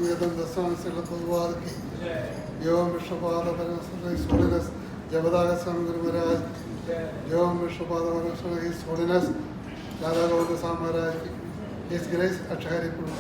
Vedam Dasana Purvalki, Yom Vishwapada His Holiness, Javadaga Swami Guru Maharaj, Yom Vishwapada His Holiness, Radha Gauda Swami Maharaj, His Grace Achari Puru.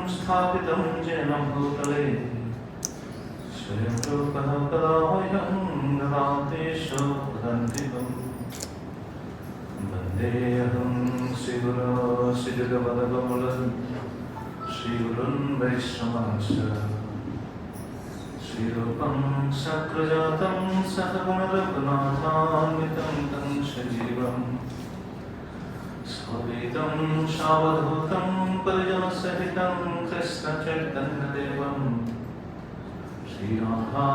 स्थापितं येन भूतले स्वयं रूपः कदाह्वयं ददातेषु वदन्तिकं वन्देऽहं श्रीगुरो श्रीजगवद्गुरुं श्रीगुरुन् वैष्णवांश्च श्रीरूपं सक्रजातं सहगुणरघुनाथान्वितं तं सजीवम् स्ववेदं सावधूतं परिजनसहितं कृष्णचैतन्यदेवं श्रीराधा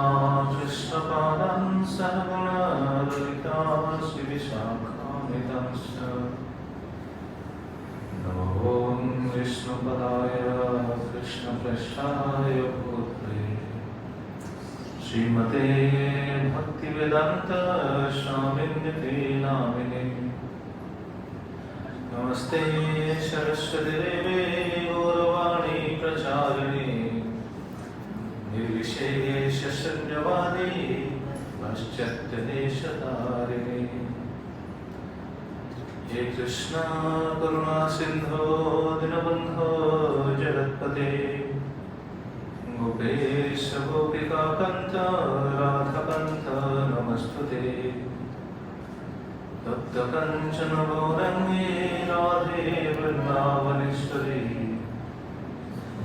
कृष्णपादान् सहगुणललिता श्रीविशाखान्वितांश्च नमो विष्णुपदाय कृष्णप्रेष्ठाय भूत्रे श्रीमते भक्तिवेदान्त स्वामिन्यते नामिने नमस्ते सरस्वती देवे गौरवाणी प्रचारिणे निर्विशेष शून्यवादी पाश्चात्यदेशतारिणे हे कृष्ण करुणा सिंधो दीनबन्धो जगत्पते गोपेश गोपिकान्त राधाकान्त नमस्तुते तप्त कंचन गौरंगी राधे वृंदावनेश्वरी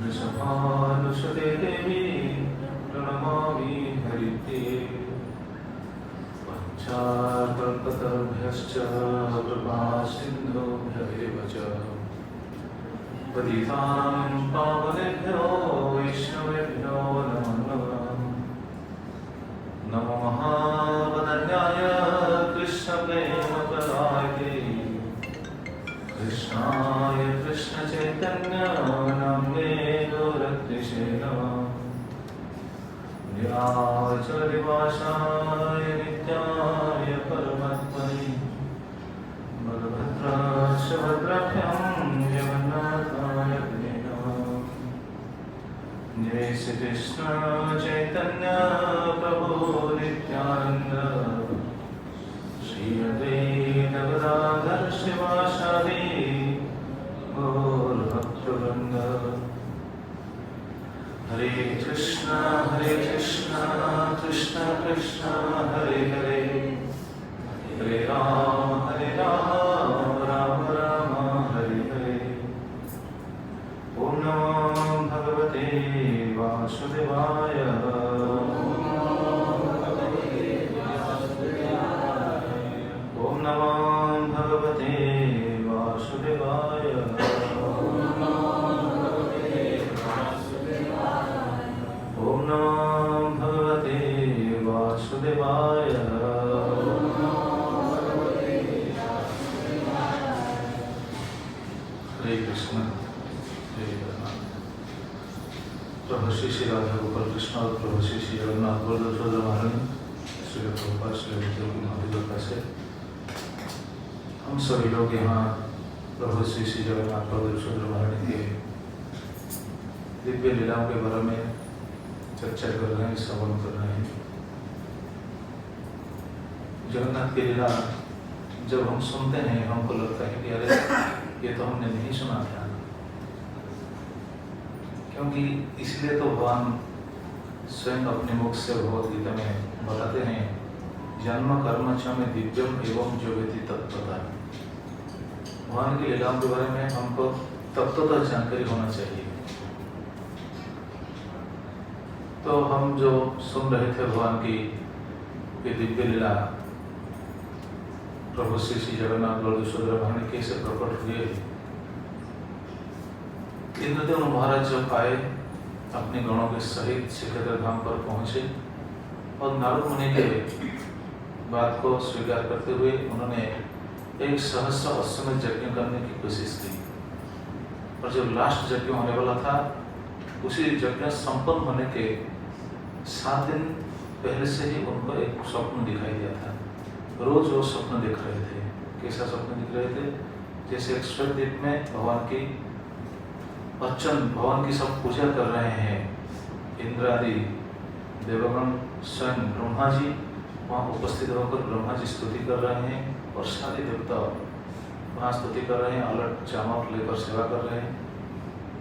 वृषभानुसुते देवी प्रणमामि हरिप्रिये पंचाकल्पतरुभ्यश्च कृपा सिन्धुभ्येव च पतितानां पावनेभ्यो वैष्णवेभ्यो नमो नमः नमो महावदन्याय कृष्णप्रेमप्रदायते कृष्णाय कृष्णचैतन्य नाम्ने गौरत्रिषे नमः निराचलनिवासाय नित्याय परमात्मने बलभद्राय भद्राभ्यां जगन्नाथाय ते नमः जय श्री कृष्ण चैतन्य प्रभु नित्यानंद श्री अद्वैत गदाधर शिवासादि गौर भक्तवृंद हरे कृष्ण कृष्ण कृष्ण हरे हरे हरे राम राम राम हरे हरे ओम नमो भगवते वासुदेवाय ओम नमो भगवते वासुदेवाय ओम नमो भगवते वासुदेवाय हरे कृष्ण प्रभु श्री श्री राधा गोपाल कृष्ण और प्रभु श्री श्री जगन्नाथ बलदेव महारानी श्री प्रभुपाद श्री महादेव से हम सभी लोग यहाँ प्रभु श्री श्री जगन्नाथ बलदेव महारानी के दिव्य लीलाओं के बारे में चर्चा कर रहे हैं, श्रवण कर रहे हैं। जगन्नाथ की लीला जब हम सुनते हैं हमको लगता है कि अरे ये तो हमने नहीं सुना था, क्योंकि इसलिए तो भगवान स्वयं अपने मुख से भगवद गीता में बताते हैं जन्म कर्म च में दिव्यम एवं जो वेति तत्वता। भगवान की लीलाओं के बारे में हमको तत्वता जानकारी होना चाहिए। तो हम जो सुन रहे थे भगवान की ये दिव्य लीला, प्रभु श्री जगन्नाथ बलदेव सुभद्रा महारानी कैसे प्रकट हुए। इंद्रदेव महाराज जब आए अपने गणों के सहित श्रीक्षेत्र धाम पर पहुंचे और नारद मुनि के बात को स्वीकार करते हुए उन्होंने एक सहस्र अश्वमेध यज्ञ करने की कोशिश की। और जब लास्ट यज्ञ होने वाला था, उसी यज्ञ संपन्न होने के 7 दिन पहले से ही उनको एक स्वप्न दिखाई दिया था। रोज वो स्वप्न देख रहे थे। कैसा स्वप्न दिख रहे थे? जैसे एक स्वर्गद्वीप में भगवान की अर्चन, भगवान की सब पूजा कर रहे हैं। इंद्र आदि देवगण, स्वयं ब्रह्मा जी वहाँ उपस्थित होकर ब्रह्मा जी स्तुति कर रहे हैं और सारे देवता वहाँ स्तुति कर रहे हैं, अलट चामक लेकर सेवा कर रहे हैं।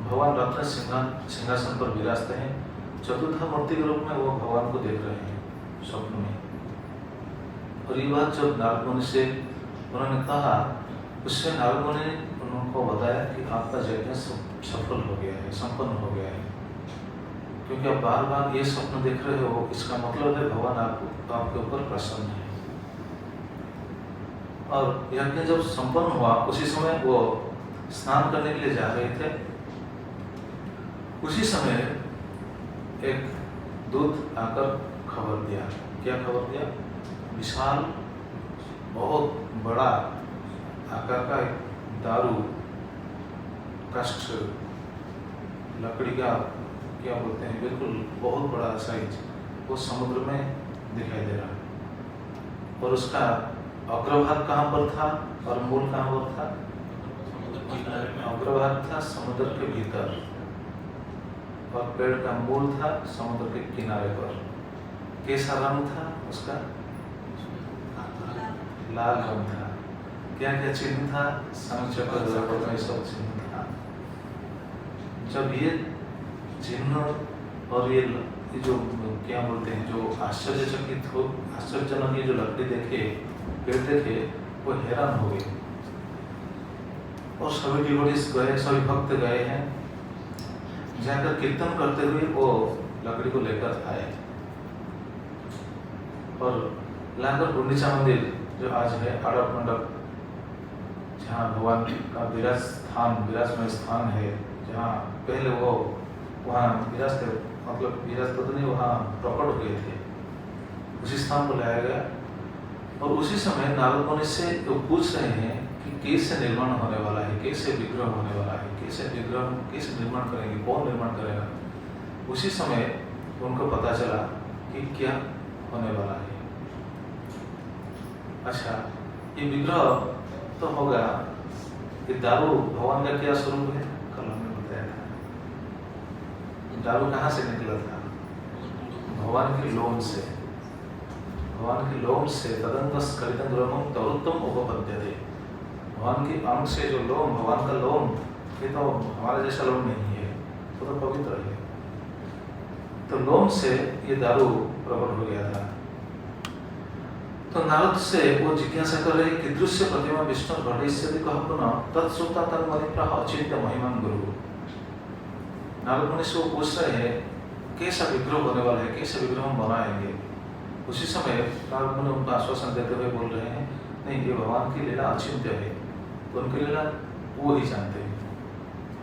भगवान रत्न सिंहासन पर विराजते हैं। चतुर्था मूर्ति के रूप में वो भगवान को देख रहे हैं स्वप्न में। और ये बात जब नारद मुनि से उन्होंने कहा, उससे नारद मुनि ने उनको बताया कि आपका यज्ञ सफल हो गया है, संपन्न हो गया है। क्योंकि आप बार बार ये स्वप्न देख रहे हो, इसका मतलब है भगवान आपके ऊपर प्रसन्न है। और यज्ञ जब संपन्न हुआ, उसी समय वो स्नान करने के लिए जा रहे थे। उसी समय एक दूत आकर खबर दिया। क्या खबर दिया? विशाल बहुत बड़ा आकार का एक दारू काष्ठ लकड़ी का, क्या बोलते हैं, बिल्कुल बहुत बड़ा साइज, वो समुद्र में दिखाई दे रहा। और उसका अग्रभाग कहाँ पर था और मूल कहाँ पर था? अग्रभाग था समुद्र के भीतर और पेड़ का मूल था समुद्र के किनारे पर। कैसा रंग था उसका? लाल रंग था। क्या क्या चिन्ह था? संचक्र में सब चिन्ह था। जब ये चिन्ह और ये जो क्या बोलते हैं, जो आश्चर्यचकित हो, आश्चर्यजनक ये जो लकड़ी देखे, पेड़ देखे, वो हैरान हो गए। और सभी डिवोटीज गए, सभी भक्त गए हैं, जाकर कीर्तन करते हुए वो लकड़ी को लेकर आए और लाकर गुंडीचा मंदिर जो आज है आड़प मंडप, जहाँ भगवान का विराजमान स्थान है, जहाँ पहले वो वहाँ विराजते, मतलब विराजते तो नहीं, वहाँ प्रकट हुए थे, उसी स्थान पर लाया गया। और उसी समय नारद मुनि से वो पूछ रहे हैं कि कैसे निर्माण होने वाला है, कैसे विग्रह होने वाला है, कैसे निर्माण करेंगे, कौन निर्माण करेगा। उसी समय उनको पता चला कि क्या होने वाला है। अच्छा, ये विग्रह तो होगा, ये दारू भगवान का क्या स्वरूप है? कल हमने बताया था। दारू कहाँ से निकला था? भगवान के लोम से। भगवान के लोम से तदंत स्खलितं द्रवं तरुत्तम उपपद्यते। भगवान के अंग से जो लोम, भगवान का लोम, ये तो हमारा जैसा लोम नहीं है, वो तो पवित्र है। तो लोम से ये दारू प्रकट हो गया था। तो नारद से वो जिज्ञासा कर रहे कि दृश्य प्रतिमा विष्णु घटिष्यति कह पुनः तत्सुता तन्मणिप्रह अचिंत्य महिमान गुरु। नारद मुनि से वो पूछ रहे हैं कैसा विग्रह होने वाला है, कैसे विग्रह हम बनाएंगे। उसी समय नारद मुनि उनको आश्वासन देते हुए बोल रहे हैं, नहीं, ये भगवान की लीला अचिंत्य है, तो उनकी लीला वो ही जानते हैं,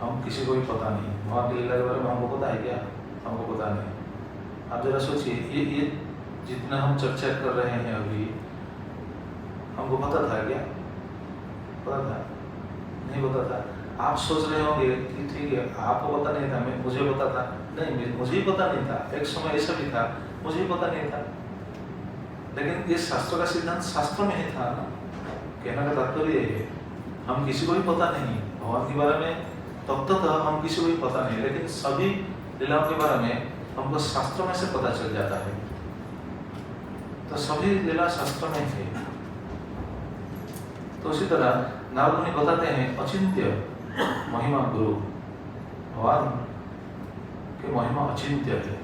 हम किसी को भी पता नहीं। भगवान की लीला के बारे में हमको पता है क्या? हमको पता नहीं। आप जरा सोचिए, ये जितना हम चर्चा कर रहे हैं अभी, हमको पता था क्या? पता था? नहीं पता था। आप सोच रहे होंगे कि ठीक है, आपको पता नहीं था, मुझे पता था। नहीं, मुझे ही पता नहीं था। एक समय ऐसा भी था, मुझे ही पता नहीं था। लेकिन ये शास्त्र का सिद्धांत शास्त्र में ही था ना। कहने का तात्पर्य है, हम किसी को भी पता नहीं भगवान के बारे में, तब तक हम किसी को भी पता नहीं, लेकिन सभी लीलाओं के बारे में हमको शास्त्र में से पता चल जाता है। तो सभी लीला शास्त्र में थे। तो उसी तरह नारद मुनि बताते हैं अचिंत्य महिमा गुरु, भगवान की महिमा अचिंत्य है,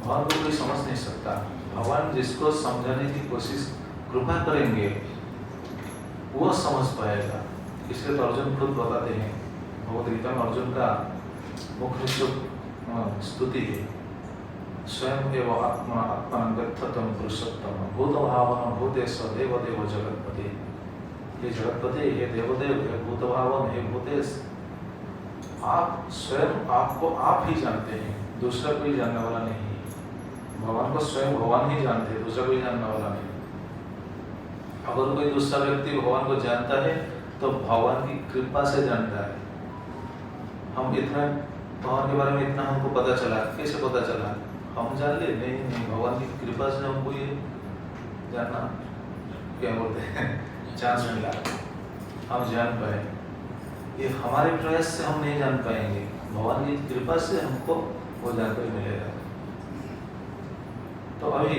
भगवान को कोई समझ नहीं सकता। भगवान जिसको समझाने की कोशिश कृपा करेंगे वो समझ पाएगा। इसलिए तो अर्जुन खुद बताते हैं, भगवद गीता में अर्जुन का मुख्य स्तुति है, स्वयं एव आत्मा आत्मानं गच्छतं पुरुषोत्तम भूतभावन भूतेश देव देव जगत्पति। हे जगतपति, हे देवदेव, हे भूतभावन, हे भूतेश, आप स्वयं आपको आप ही जानते हैं, दूसरा कोई जानने वाला नहीं है। भगवान को स्वयं भगवान ही जानते हैं, दूसरा कोई जानने वाला नहीं। अगर कोई दूसरा व्यक्ति भगवान को जानता है तो भगवान की कृपा से जानता है। हम इतना भगवान के बारे में इतना हमको पता चला, कैसे पता चला? हम जान ले? नहीं, भगवान की कृपा से हमको ये जानना, क्या बोलते हैं, चांस मिला, हम जान पाए। ये हमारे प्रयास से हम नहीं जान पाएंगे, भगवान की कृपा से हमको वो जानकारी मिलेगा। तो अभी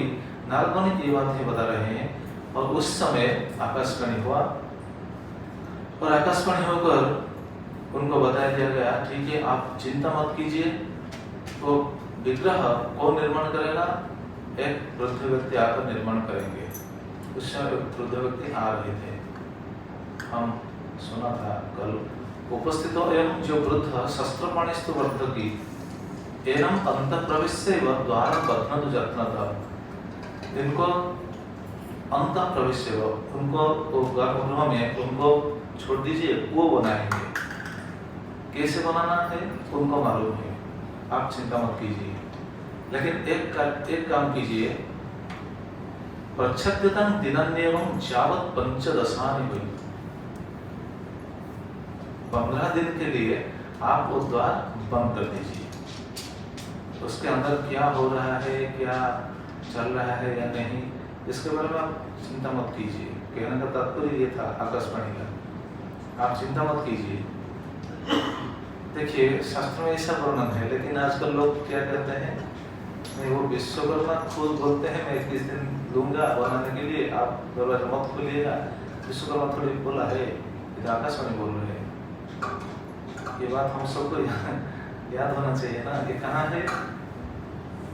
नारद मुनि ये बात ही बता रहे हैं, और उस समय आकाशवाणी हुआ, और आकाशवाणी होकर उनको बताया दिया गया, ठीक है, आप चिंता मत कीजिए, तो विग्रह कौन निर्माण करेगा? एक वृद्ध व्यक्ति आकर निर्माण करेंगे। उस समय वृद्ध व्यक्ति आ रहे थे, हम सुना था कल। उपस्थित एवं जो वृद्ध शस्त्रपाणिस्तु वर्धकी एवं अंत प्रविश्य द्वार बध्नतु जत्नतः, इनको अंत प्रविश्य, उनको गर्भगृह में उनको छोड़ दीजिए, वो बनाएंगे। कैसे बनाना है उनको मालूम है, आप चिंता मत कीजिए। लेकिन एक काम कीजिए, प्रच्छद्यतं दिनान्यवं यावत् पंचदशानि हुई, 15 दिन के लिए आप वो द्वार बंद कर दीजिए। उसके अंदर क्या हो रहा है, क्या चल रहा है या नहीं, इसके बारे में आप चिंता मत कीजिए। कहने का तात्पर्य ये था आकाशवाणी का, आप चिंता मत कीजिए। देखिए शास्त्र में ऐसा वर्णन है, लेकिन आजकल लोग क्या कहते हैं, नहीं वो विश्वकर्मा खुद बोलते हैं मैं 21 दिन लूंगा बनाने के लिए, आप दरवाजा मत खोलिएगा। विश्वकर्मा थोड़ी बोला है, ये आकाशवाणी बोल रहे हैं। ये बात हम सबको याद होना चाहिए ना, कि कहाँ है,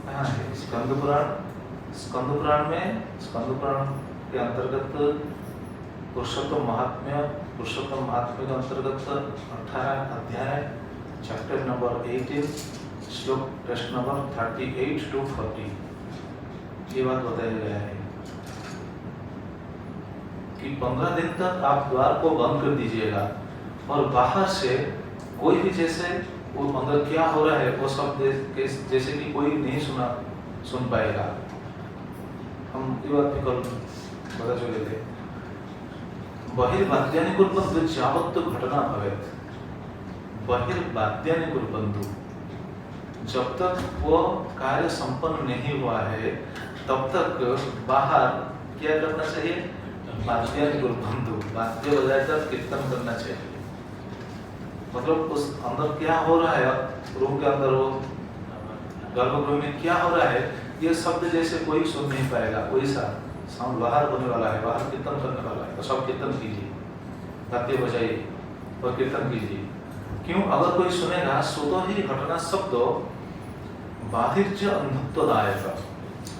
कहाँ है? स्कंद पुराण, स्कंद पुराण में, स्कंद पुराण के अंतर्गत पुरुषोत्तम महात्म्य, पुरुषोत्तम महात्म्य के अंतर्गत 18 अध्याय, चैप्टर नंबर 18, श्लोक प्रश्न नंबर 38 to 40, ये बात बताया गया है कि 15 दिन तक आप द्वार को बंद कर दीजिएगा, और बाहर से कोई भी, जैसे वो अंदर क्या हो रहा है वो सब जैसे कि कोई नहीं सुन पाएगा। हम ये बात भी कल बता चुके थे। बहिर्वाद्यानि कुर्वन्तु यावत् घटना भवेत्, बहिर्वाद्यानि कुर्वन्तु, जब तक वो कार्य संपन्न नहीं हुआ है तब तक बाहर क्या करना चाहिए? वाद्यानि कुर्वन्तु, वाद्य बजाकर कीर्तन करना चाहिए। मतलब उस अंदर क्या हो रहा है, रूम के अंदर वो गर्भगृह में क्या हो रहा है, ये शब्द जैसे कोई सुन नहीं पाएगा, वैसा साउंड बाहर होने वाला है, बाहर कीर्तन करने वाला है, तो सब कीर्तन कीजिए, वाद्य बजाइए और कीर्तन कीजिए। क्यों? अगर कोई सुनेगा सुतो ही घटना शब्द बाधिर्य अंधत्वदायक,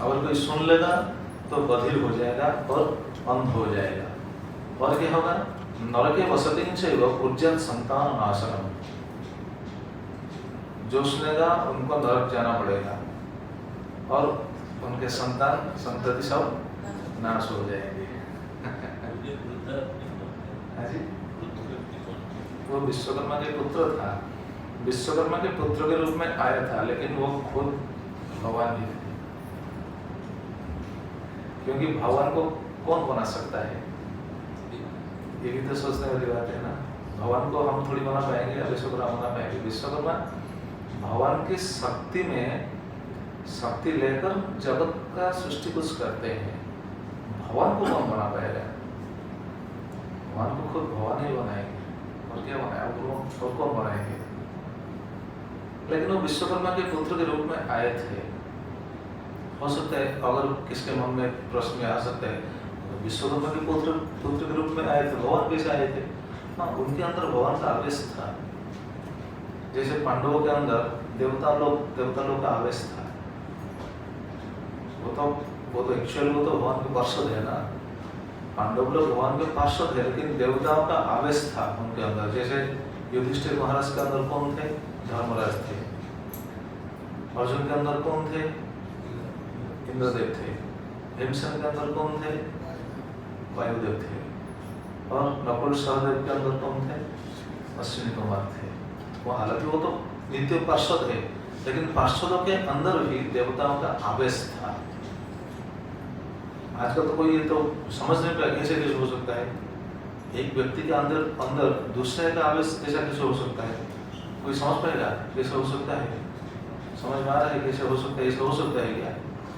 अगर कोई सुन लेगा तो बधिर हो जाएगा और अंध हो जाएगा, और क्या होगा? नरके वसति चैव उज्जत संतान नाशनम, जो सुनेगा उनको नरक जाना पड़ेगा और उनके संतान संतति सब नाश हो जाएंगे। वो विश्वकर्मा के पुत्र था, विश्वकर्मा के पुत्र के रूप में आया था, लेकिन वो खुद भगवान ही थे। क्योंकि भगवान को कौन बना सकता है, ये भी तो सोचने वाली बात है ना। भगवान को हम थोड़ी बना पाएंगे, विश्वकर्मा बना पाएंगे। विश्वकर्मा भगवान की शक्ति में शक्ति लेकर जगत का सृष्टि कुछ करते हैं, भगवान को कौन बना पाएगा? भगवान को खुद भगवान ही बनाएंगे, और क्या बनाया और कौन बनाएंगे? लेकिन वो विश्वकर्मा के पुत्र के रूप में आए थे। हो सकता है अगर किसके मन में प्रश्न आ सकता है, विश्वकर्मा के पुत्र के रूप में आए थे, भगवान कैसे आए थे? हाँ, उनके अंदर भगवान का आवेश था। जैसे पांडवों के अंदर देवता लोग का आवेश था। वो तो एक्चुअली वो तो भगवान के पार्षद है ना, पांडव लोग भगवान के पार्षद है, लेकिन देवताओं का आवेश था उनके अंदर। जैसे युधिष्ठिर महाराज के अंदर कौन थे? धर्मराज थे। अर्जुन के अंदर कौन थे? इंद्रदेव थे। भीमसेन के अंदर कौन थे? वायुदेव थे। और नकुल सहदेव के अंदर कौन थे? अश्विनी कुमार थे। वो हालांकि वो तो नित्य पार्षद है, लेकिन पार्षदों के अंदर भी देवताओं का आवेश था। आजकल तो कोई ये तो समझ नहीं पाया कैसे कैसे हो सकता है, एक व्यक्ति के अंदर दूसरे का आवेश कैसा कैसे हो सकता है? कोई समझ पाएगा कैसे हो सकता है? समझ में आ रहा है कैसे हो सकता है? ऐसा हो सकता है क्या?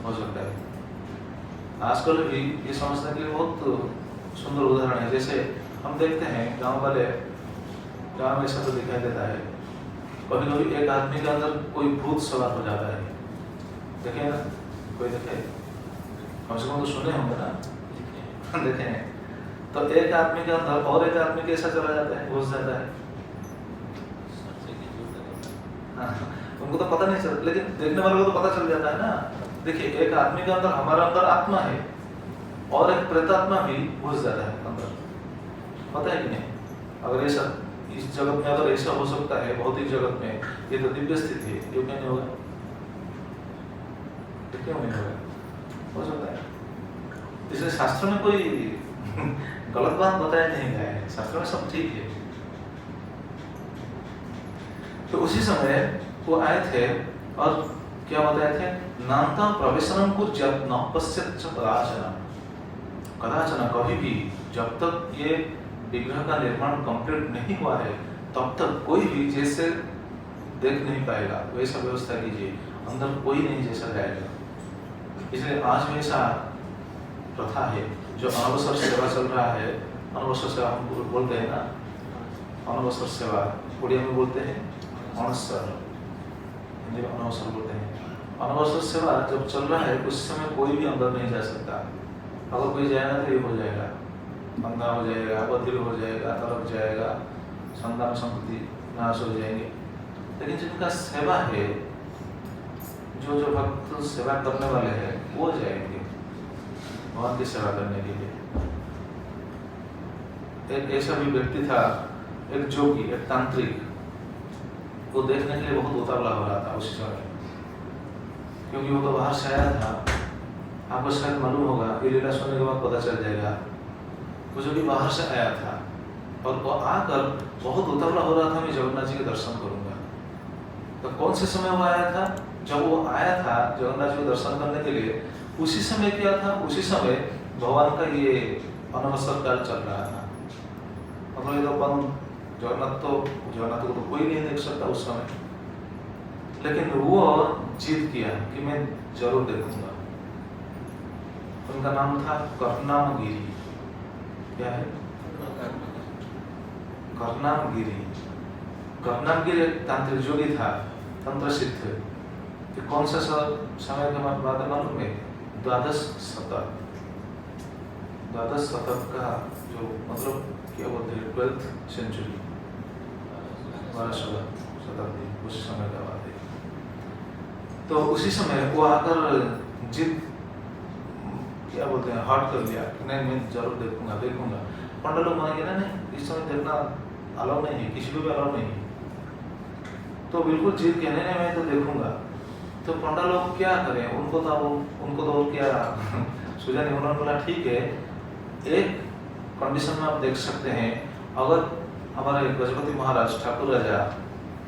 हो सकता है। आजकल भी ये समझने के लिए बहुत सुंदर उदाहरण है। जैसे हम देखते हैं गांव में ऐसा तो दिखाई देता है, कभी कभी एक आदमी के अंदर कोई भूत सवार हो जाता है। देखे ना, कोई देखे? कम से कम तो सुने होंगे ना, देखे हैं। तो एक आदमी के अंदर और एक आदमी कैसा चला जाता है, घुस जाता है। हाँ, उनको तो पता नहीं चलता, लेकिन देखने वालों को तो पता चल जाता है ना। देखिए, एक आदमी के अंदर, हमारा अंदर आत्मा है और एक प्रेतात्मा भी घुस जाता है अंदर, पता है कि नहीं? अगर ऐसा इस जगत में अगर ऐसा हो सकता है, भौतिक जगत में, ये तो दिव्य स्थिति है, ये क्यों नहीं होगा? क्यों नहीं होगा? हो सकता है। इसलिए शास्त्र में कोई गलत बात बताया नहीं गया है, शास्त्र में सब ठीक है। तो उसी समय वो आए थे और क्या बताए थे? नान्ता प्रवेशनम कुर्यात् न पश्यत् कदाचन, कभी भी जब तक ये विग्रह का निर्माण कंप्लीट नहीं हुआ है तब तक कोई भी जैसे देख नहीं पाएगा। वैसा व्यवस्था कीजिए, अंदर कोई नहीं जैसा जाएगा। इसलिए आज भी ऐसा प्रथा है, जो अनवसर सेवा चल रहा है। अनवसर सेवा हम बोलते हैं ना, अनवसर सेवा उड़िया में बोलते हैं अनसर, हिंदी में अनवसर बोलते हैं। अनवसर सेवा जब चल रहा है उस समय कोई भी अंदर नहीं जा सकता। अगर कोई जाएगा तो ये हो जाएगा, अंधा हो जाएगा, बधिर हो जाएगा, नरक जाएगा, संतान संपत्ति नाश हो जाएंगे। लेकिन जिनका सेवा है, जो भक्त सेवा करने वाले हैं, वो जाएंगे भगवान की सेवा करने के लिए। एक ऐसा भी व्यक्ति था, एक जोगी, एक तांत्रिक, वो देखने के लिए बहुत उतावला हो रहा था उसी समय, क्योंकि वो तो बाहर से आया था। आपको शायद मालूम होगा, ये लीला सुनने के बाद पता चल जाएगा। वो जो भी बाहर से आया था और वो आकर बहुत उतावला हो रहा था, मैं जगन्नाथ जी के दर्शन करूंगा। तो कौन से समय वो आया था? जब वो आया था जगन्नाथ जी के दर्शन करने के लिए, उसी समय क्या था? उसी समय भगवान का ये अनवसर काल चल रहा था। मतलब ये तो जगन्नाथ को तो कोई नहीं देख सकता उस समय, लेकिन वो जिद किया कि मैं जरूर देखूंगा। उनका नाम था कर्णामगिरी। क्या है? कर्णामगिरी। कर्णामगिरी एक तांत्रिक जोगी था, तंत्र सिद्ध। कि कौन सा समय के बाद मालूम है? द्वादश शतक का जो मतलब क्या बोलते हैं, 12th सेंचुरी, 12वीं शताब्दी, उस समय का बात है। तो उसी समय वो आकर जिद क्या बोलते हैं, हट कर लिया कि नहीं, मैं जरूर देखूंगा। पंडित लोग मानेंगे ना, नहीं इस समय देखना अलाउ नहीं है, किसी को भी अलाउ नहीं है। तो बिल्कुल जिद के नहीं, मैं तो देखूंगा। तो पंडित लोग क्या करें, उनको तो क्या सुझा नहीं। उन्होंने बोला ठीक है, एक कंडीशन में आप देख सकते हैं, अगर हमारे गजपति महाराज ठाकुर राजा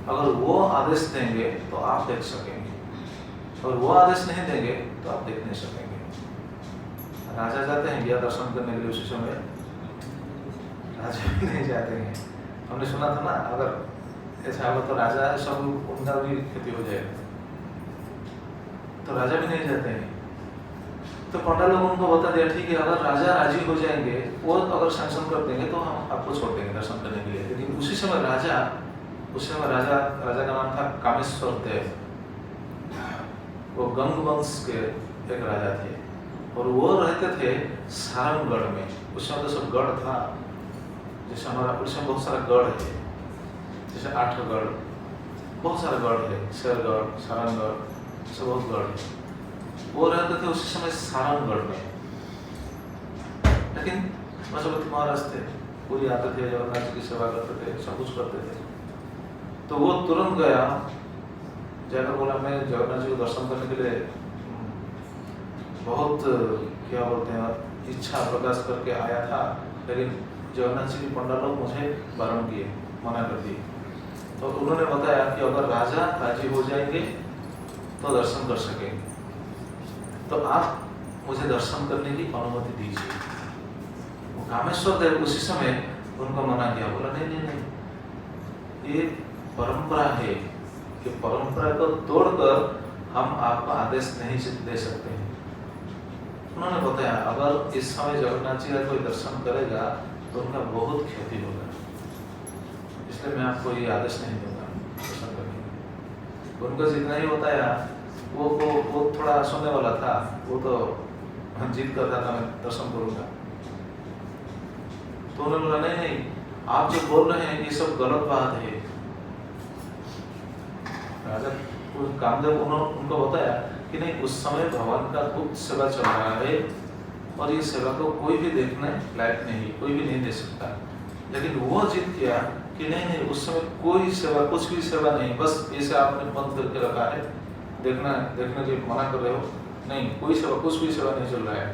अगर वो आदेश देंगे तो आप देख सकेंगे, और वो आदेश नहीं देंगे तो आप देख नहीं सकेंगे। राजा जाते हैं क्या दर्शन करने के लिए? उसी समय राजा भी नहीं जाते हैं। हमने सुना था ना, अगर ऐसा होगा तो राजा है सब, उनका भी क्षति हो जाएगा, तो राजा भी नहीं जाते हैं। तो पंडित लोग उनको बता दिया ठीक है, अगर राजा राजी हो जाएंगे, वो अगर सैंक्शन कर देंगे तो हम आपको छोड़ देंगे दर्शन करने के लिए। लेकिन उसी समय राजा का नाम था कामेश्वर देव। वो गंग वंश के एक राजा थे और वो रहते थे सारंगगढ़ में। उस समय तो सब गढ़ था, जैसे हमारा उसमें बहुत सारा गढ़ है, जैसे 8 गढ़, बहुत सारे गढ़ है, शेरगढ़, सारंगगढ़, सब बहुत गढ़ है। वो रहते थे उसी समय सारंगगढ़ में। लेकिन गजपति महाराज थे, पूरी आते थे, जगन्नाथ जी की सेवा करते थे, सब कुछ करते थे। तो वो तुरंत गया, जाकर बोला मैं जगन्नाथ जी को दर्शन करने के लिए बहुत क्या बोलते हैं इच्छा प्रकाश करके आया था, लेकिन जगन्नाथ जी के पंडा लोग मुझे बारण किए, मना कर दिए। तो उन्होंने बताया कि अगर राजा राजी हो जाएंगे तो दर्शन कर सकेंगे, तो आप मुझे दर्शन करने की अनुमति दीजिए। वो कामेश्वर देव उसी समय उनको मना किया, बोला नहीं नहीं नहीं, ये परंपरा है, कि परंपरा को तोड़कर हम आपको आदेश नहीं दे सकते हैं। उन्होंने बताया अगर इस समय जगन्नाथ जी का कोई दर्शन करेगा तो उनका बहुत क्षति होगा, इसलिए मैं आपको ये आदेश नहीं दूंगा दर्शन करने का। उनको जितना ही बताया वो थोड़ा सुनने वाला था, वो तो जिद करता था मैं दर्शन करूंगा। तो उन्होंने बोला नहीं नहीं, आप जो बोल रहे हैं ये सब गलत बात है। राजा कामदेव उनको बताया कि नहीं, उस समय भगवान का गुप्त सेवा चल रहा है और ये सेवा को कोई भी देखने लायक नहीं, कोई भी नहीं दे सकता। लेकिन वो जिद किया कि नहीं नहीं, उस समय कोई सेवा, कुछ भी सेवा नहीं, बस ऐसे आपने बंद करके रखा है, देखने के मना कर रहे हो, नहीं कोई सेवा, कुछ भी सेवा नहीं चल रहा है,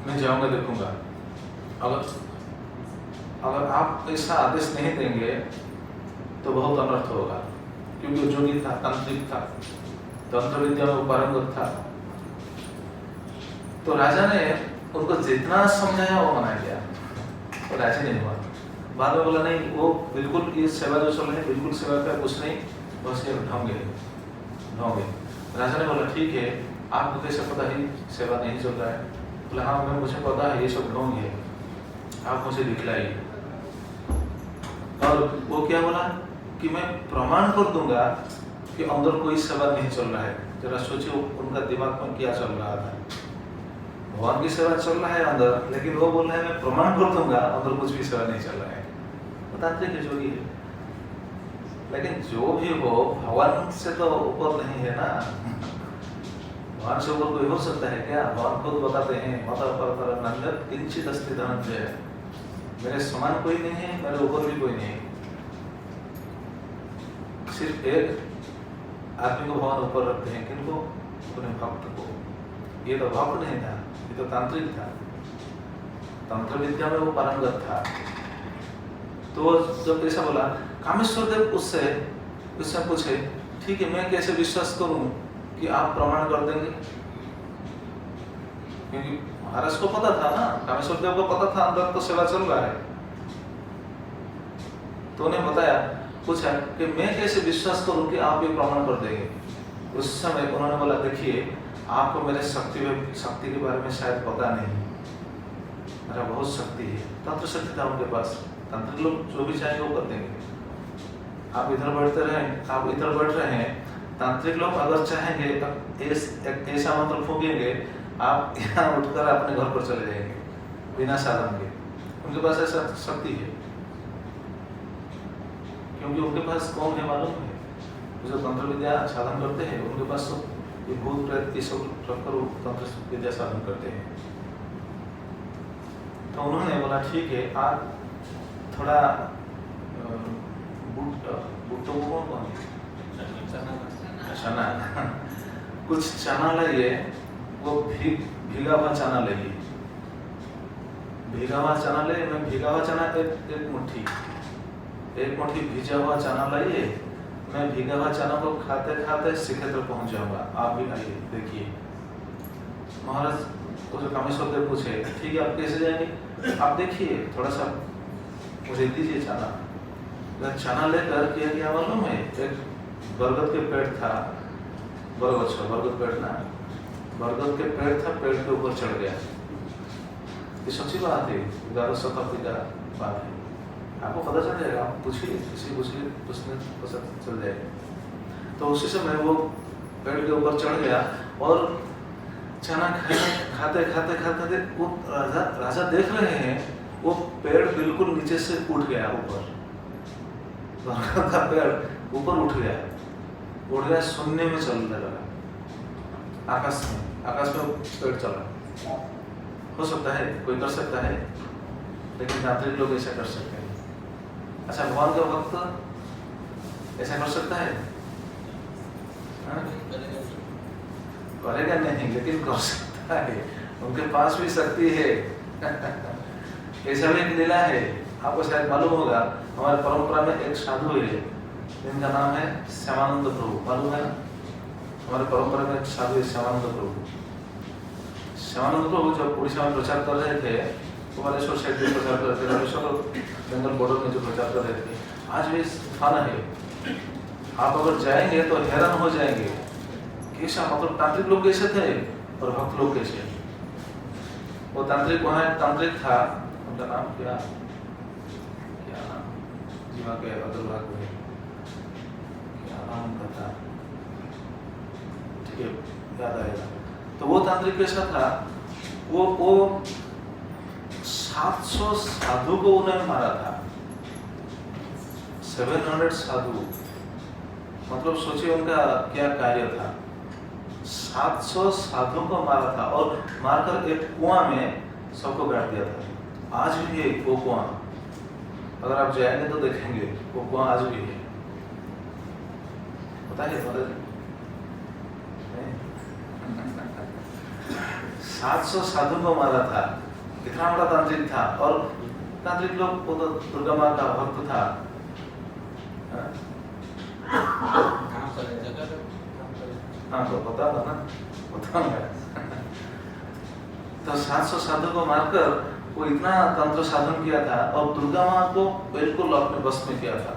मैं जाऊंगा देखूंगा। अगर आप ऐसा आदेश नहीं देंगे तो बहुत अनर्थ होगा, क्योंकि जोगी था, तांत्रिक था, तंत्र विद्या में पारंगत था। तो राजा ने उनको जितना समझाया वो मना किया, तो राजी नहीं हुआ। बाद में बोला नहीं, वो बिल्कुल ये सेवा जो चल रही है बिल्कुल सेवा का कुछ नहीं, बस ये ढोंगे। राजा ने बोला ठीक है, आपको कैसे पता है सेवा नहीं चल रहा है? बोला हाँ मुझे पता है, ये सब ढोंग है, आप मुझे दिखलाइए। और वो क्या बोला कि मैं प्रमाण कर दूंगा कि अंदर कोई सेवा नहीं चल रहा है। जरा सोचिए उनका दिमाग में क्या चल रहा था। भगवान की सेवा चल रहा है अंदर, लेकिन वो बोल रहे हैं मैं प्रमाण कर दूंगा अंदर कुछ भी सेवा नहीं चल रहा है। बताते कि जोगी है, लेकिन जो भी हो भगवान से तो ऊपर नहीं है ना। भगवान से ऊपर कोई हो सकता है क्या? भगवान खुद बताते हैं माता पर नंदन किंचित अस्ति धनंजय, मेरे समान कोई नहीं है, मेरे ऊपर भी कोई नहीं है। सिर्फ एक आदमी को भगवान ऊपर रखते हैं, किनको? अपने भक्त को। ये तो भक्त नहीं था, ये तो तांत्रिक था, तंत्र विद्या में वो पारंगत था। तो जब ऐसा बोला, कामेश्वर देव उससे पूछे ठीक है, मैं कैसे विश्वास करूं कि आप प्रमाण कर देंगे? क्योंकि महाराज को पता था ना, कामेश्वर देव को पता था अंदर तो सेवा चल रहा है। तो उन्हें बताया, पूछा कि मैं कैसे विश्वास करूं कि आप ये प्रमाण कर देंगे? उस समय उन्होंने बोला देखिए, आपको मेरे शक्ति के बारे में शायद पता नहीं, मेरा बहुत शक्ति है, तंत्र शक्ति था उनके पास। तांत्रिक लोग जो भी चाहेंगे वो कर देंगे। आप इधर बैठते रहें, आप इधर बैठ रहे हैं, तांत्रिक लोग अगर चाहेंगे ऐसा मंत्र फूकेंगे, आप यहाँ उठकर अपने घर पर चले जाएंगे बिना साधन के। उनके पास ऐसा शक्ति है, क्योंकि उनके पास कौन है मालूम है? जो तंत्र विद्या साधन करते हैं उनके पास तो ये भूत प्रेत ये सब रखकर तंत्र विद्या साधन करते हैं। तो उन्होंने बोला ठीक है, आप थोड़ा भुट्टो को चना कुछ चना लाइए, वो भीगा हुआ चना लाइए। भीगा हुआ चना ले, मैं भीगा हुआ चना एक मुट्ठी भिजा हुआ चना लाइए। मैं भीगा हुआ चना को खाते खाते श्रीक्षेत्र पहुंच जाऊंगा, आप भी आइए देखिए। महाराज उसे कामेश्वर देव पूछे ठीक है, आप कैसे जाएंगे? आप देखिए, थोड़ा सा मुझे दीजिए चना। चना लेकर क्या मालूम है, एक बरगद के पेड़ था, बरगद पेड़ ना, बरगद के पेड़ था, पेड़ के ऊपर चढ़ गया। ये सच्ची बात है, 11 शताब्दी का बात है, आपको पता चल जाएगा। आप पूछिए, किसी पूछिए, उसने पता चल जाएगा। तो उसी समय वो पेड़ के ऊपर चढ़ गया और चना खाते खाते खाते वो राजा देख रहे हैं, वो पेड़ बिल्कुल नीचे से उठ गया, ऊपर का पेड़ ऊपर उठ गया, शून्य में चलने लगा, आकाश में पेड़ चला। हो सकता है कोई कर सकता है, लेकिन तांत्रिक लोग ऐसा कर सकते हैं। अच्छा, भगवान का भक्त ऐसा कर सकता है? करेगा नहीं, लेकिन कर सकता है, उनके पास भी शक्ति है। ऐसा भी एक लीला है, आपको शायद मालूम होगा, हमारे परंपरा में एक साधु है जिनका नाम है श्यामानंद प्रभु, मालूम है ना? हमारे परंपरा में एक साधु है श्यामानंद प्रभु। श्यामानंद प्रभु जब उड़ीसा में प्रचार कर रहे थे, कुमारेश्वर साइड में प्रचार कर रहे थे, रामेश्वर बंगाल बॉर्डर में जो प्रचार कर रहे थे, आज भी स्थान है। आप अगर जाएंगे तो हैरान हो जाएंगे, कैसा मतलब तांत्रिक लोग कैसे थे और भक्त लोग कैसे। वो तांत्रिक, वहाँ एक तांत्रिक था, उनका नाम क्या नाम, जीवा के अग्रभाग में क्या नाम उनका था, ठीक है याद आएगा। तो वो तांत्रिक कैसा था, वो 700 साधु को उन्होंने मारा था, 700 साधु, मतलब सोचिए उनका क्या कार्य था। 700 साधु को मारा था और मारकर एक कुआं में सबको गाड़ दिया था। आज भी है वो कुआं, अगर आप जाएंगे तो देखेंगे वो कुआं आज भी है। पता है 700 साधु को मारा था, कितना बड़ा तांत्रिक था। और तांत्रिक लोग, वो तो दुर्गा माँ का भक्त था। हाँ तो बताऊंगा ना, बताऊंगा। तो 700 साधु को मारकर वो इतना तंत्र साधन किया था और दुर्गा माँ को बिल्कुल अपने बस में किया था।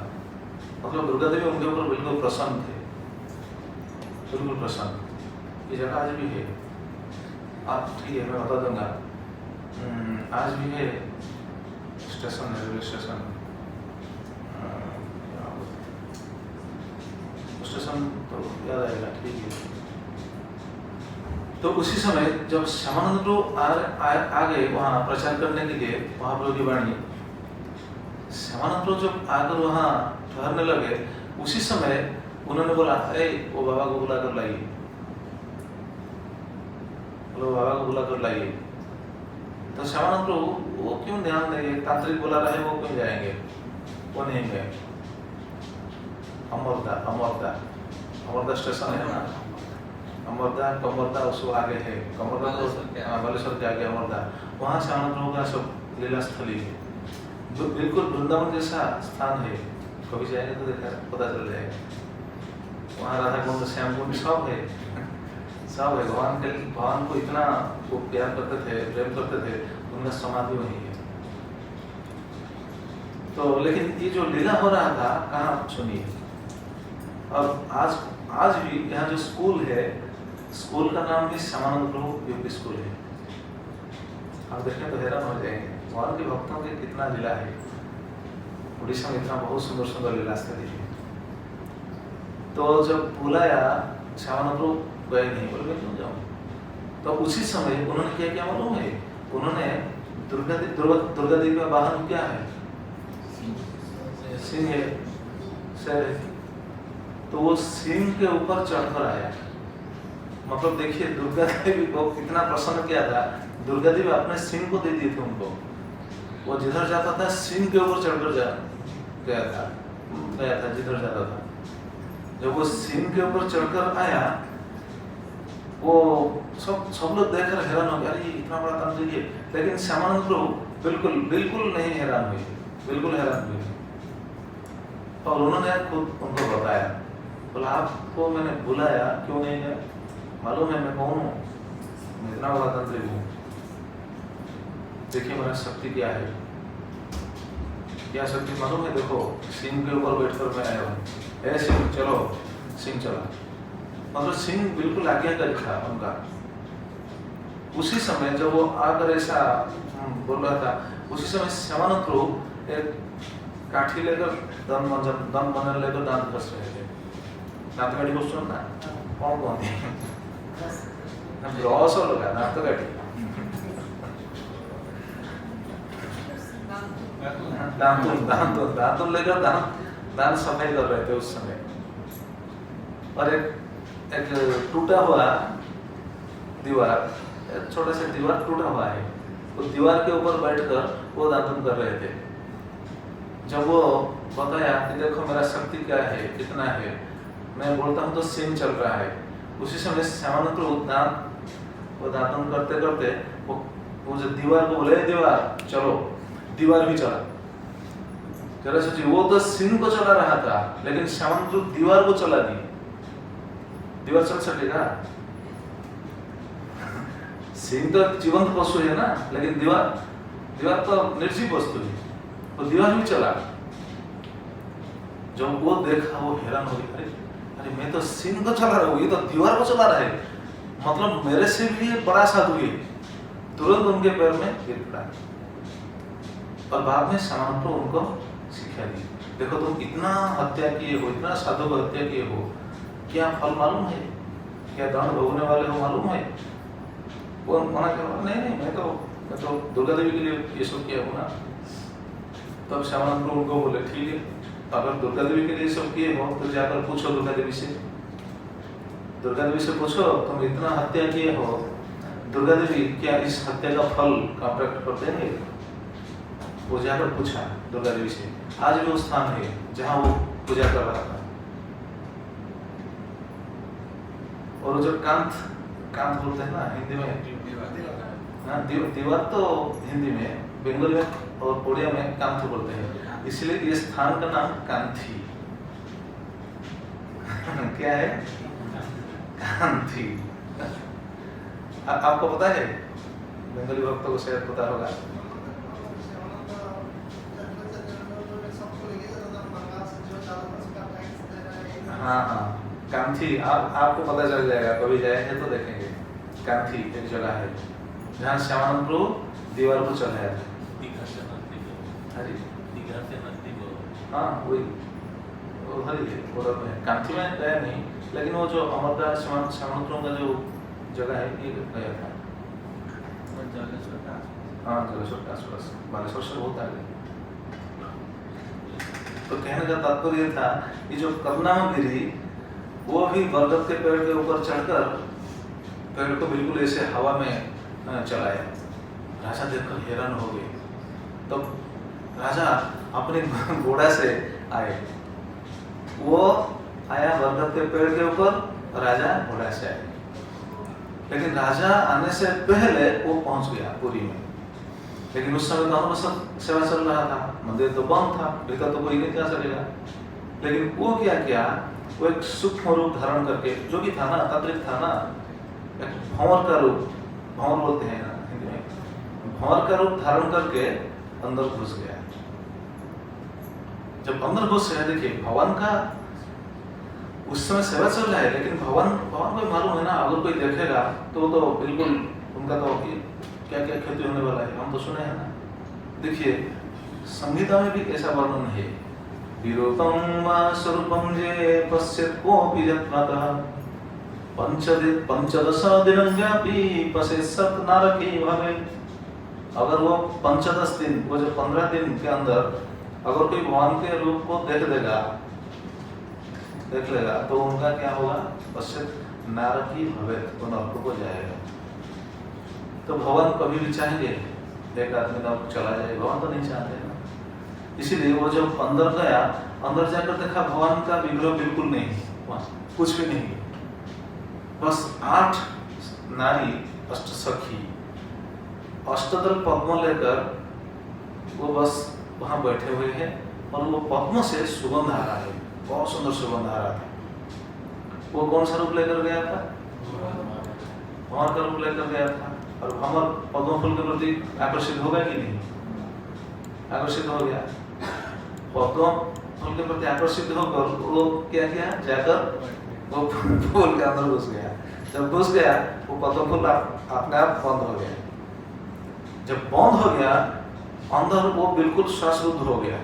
मतलब दुर्गा देवी उनके ऊपर बिल्कुल प्रसन्न थे, बिल्कुल प्रसन्न। ये जगह आज भी है, आप ठीक है मैं बता दूंगा, आज भी है स्टेशन, रेलवे स्टेशन, स्टेशन तो याद आएगा, ठीक है। तो उसी समय जब श्यामानंद प्रभु आ गए वहाँ प्रचार करने के लिए, महाप्रभु की वाणी, श्यामानंद प्रभु जब आकर वहाँ ठहरने लगे, उसी समय उन्होंने बोला, अरे वो बाबा को बुला कर लाइए, बोलो बाबा को बुला कर लाइए। तो श्यामानंद प्रभु वो क्यों ध्यान देंगे, तांत्रिक बुला रहे वो क्यों जाएंगे, वो नहीं गए। अमरदा स्टेशन है ना, अमरदा कमरदा उसको आगे है, कमरदा तो बालेश्वर के आगे अमरदा, वहाँ श्यामानंद प्रभु का सब लीला स्थली है, जो बिल्कुल वृंदावन जैसा स्थान है। कभी जाएंगे तो देखा पता चल जाएगा। वहाँ राधा कुंड, श्याम कुंड सब है, सब है। भगवान को इतना वो प्यार करते थे, प्रेम करते थे, उनका समाधि वही है। तो लेकिन ये जो लीला हो रहा था कहाँ सुनिए। और आज भी यहाँ जो स्कूल है, स्कूल का नाम भी श्यामानंद प्रभु यूपी स्कूल है। आप देखें तो हैरान हो जाएंगे, भगवान के भक्तों की कितना लीला है। उड़ीसा में इतना बहुत सुंदर सुंदर लीला स्थली है। तो जब बुलाया श्यामानंद प्रभु गए नहीं, बोले मैं क्यों जाऊँ। तो उसी समय उन्होंने क्या किया मालूम है, उन्होंने दुर्गा देवी का वाहन क्या है, सिंह है, शेर है। तो वो सिंह के ऊपर चढ़कर आया। मतलब देखिए दुर्गा देवी को कितना प्रसन्न किया था। दुर्गा देवी अपने सिंह को दे दिए थे उनको। वो जिधर जाता था सिंह के ऊपर चढ़कर गया था जिधर जाता था। जब वो सिंह के ऊपर चढ़कर आया, वो सब लोग देखकर हैरान हो गया, अरे इतना बड़ा तांत्रिक है। लेकिन श्यामानंद प्रभु बिल्कुल नहीं हैरान हुए, बिल्कुल हैरान हुए। और उन्होंने खुद उनको बताया, बोला आपको मैंने बुलाया क्यों नहीं गया, मालूम है मैं कौन हूँ, मैं इतना बड़ा तांत्रिक हूँ। देखिए मेरा शक्ति क्या है, क्या शक्ति मालूम है। देखो सिंह के ऊपर बैठकर मैं आया हूँ, ऐ सिंह चलो, सिंह चला। मतलब सिंह बिल्कुल आज्ञाकारी था उनका। उसी समय जब वो आकर ऐसा बोल रहा था, उसी समय श्यामानंद प्रभु एक काठी लेकर दम मंजन लेकर दांत कस रहे थे। दांत काठी को सुनना कौन ब्रश लगा दांत काठी, दांत लेकर दांत सफाई कर रहे थे उस समय। और एक टूटा हुआ दीवार, छोटा सा दीवार टूटा हुआ है, वो दीवार के ऊपर बैठकर वो दांतन कर रहे थे। जब वो बताया कि देखो मेरा शक्ति क्या है, कितना है, मैं बोलता हूँ तो सिंह चल रहा है। उसी समय श्यामानंद प्रभु वो दांतन करते करते वो जो दीवार को बोले, दीवार चलो, दीवार भी चला। जरा सोचिए, वो तो सिंह को चला रहा था, लेकिन श्यामंतु दीवार को चला दी। दीवार चल सकेगा? सिंह तो जीवंत पशु है ना, लेकिन दीवार तो निर्जीव वस्तु है, वो दीवार भी चला। जब वो देखा, वो हैरान हो गया, अरे मैं तो सिंह को चला रहा हूँ, ये तो दीवार को चला रहा है, मतलब मेरे से भी ये बड़ा साधु है। तुरंत उनके पैर में गिर पड़ा। और बाद में श्यामंतु उनको शिक्षा दी, देखो तुम इतना हत्या किए हो, इतना साधु को हत्या किए हो, क्या फल मालूम है? क्या दंड भोगने वाले हो मालूम है? वो मना कर, नहीं मैं तो दुर्गा देवी के लिए ये सब किया हूँ ना। तब श्यामंतु उनको बोले, ठीक है, अगर दुर्गा देवी के लिए सब किए हो तो जाकर पूछो दुर्गा देवी से। दुर्गा देवी से पूछो, तुम इतना हत्या किए हो, दुर्गा देवी क्या इस हत्या का फल प्राप्त कर देंगे? वो जाकर पूछा दुर्गा देवी से। आज भी वो स्थान है जहाँ वो पूजा कर रहा था। और जो कांत बोलते हैं ना हिंदी में, दीवार तो हिंदी में, बंगाली में और उड़िया में कांथ बोलते हैं, इसलिए ये स्थान का नाम कांथी। क्या है? कांथी। आपको पता है? बंगाली भक्तों को शायद पता होगा। हाँ, कांथी आपको पता चल जाएगा, कभी जाएंगे तो देखेंगे। कांथी एक जगह है जहाँ श्यामानंद दीवार को चढ़ाया था। हाँ वही उधर ही है, कांथी में गया नहीं, लेकिन वो जो अमरदा श्यामानंद का जो जगह है ये गया था। हाँ जलेश्वर के आसपास, बालेश्वर से बहुत आगे। तो कहने का तात्पर्य था कि जो कर्णागिरी, वो भी बरगद के पेड़ के ऊपर चढ़कर पेड़ को बिल्कुल ऐसे हवा में चलाया। राजा देखकर हैरान हो गए। तो राजा अपने घोड़ा से आए, वो आया बरगद के पेड़ के ऊपर, राजा घोड़ा से आए। लेकिन राजा आने से पहले वो पहुंच गया पुरी में। लेकिन उस समय तो सेवा चल रहा था, मंदिर तो बंद था, भीतर तो कोई नहीं जा सकेगा। लेकिन वो क्या किया, वो एक सूक्ष्म रूप धारण करके, जो भी था ना, तांत्रिक था ना, एक भंवर का रूप, भंवर बोलते हैं ना हिंदी में, भंवर का रूप धारण करके अंदर घुस गया। जब अंदर घुस गया, देखिए भगवान का उस समय सेवा चल रहा है, लेकिन भगवान को मालूम है ना, अगर कोई देखेगा तो बिल्कुल उनका तो क्या क्या क्षति होने वाला है, हम तो सुने हैं ना। देखिए संहिता में भी ऐसा वर्णन है, विरूपम वा स्वरूपम जे पश्येत् कोऽपि यत्नतः पंचदश दिनं व्यापी पश्येत् सत् नरके भवेत्। अगर वो 15 दिन, वो जो 15 दिन के अंदर अगर कोई भगवान के रूप को देख लेगा तो उनका क्या होगा, पश्येत् नरके भवेत्, वो नरक को जाएगा। तो भगवान कभी भी चाहेंगे एक आदमी नरक चला जाए? भगवान तो नहीं चाहते ना। इसीलिए वो जब अंदर गया, अंदर जाकर देखा भगवान का विग्रह बिल्कुल नहीं, वहाँ कुछ भी नहीं, बस 8 नारी अष्टसखी अष्टदल पद्म लेकर वो बस वहाँ बैठे हुए हैं, और वो पद्म से सुगंध आ रहा है, बहुत सुंदर सुगंध आ रहा था। वो कौन सा रूप लेकर गया था? भंवर का रूप लेकर गया था। और भंवर पद्म फूल के प्रति आकर्षित होगा कि नहीं? आकर्षित हो गया। पद्म फूल के प्रति आकर्षित होकर वो क्या किया, जाकर वो फूल के अंदर घुस गया। जब घुस गया, वो पद्म फूल अपने आप बंद हो गया। जब बंद हो गया, अंदर वो बिल्कुल श्वासरुद्ध हो गया।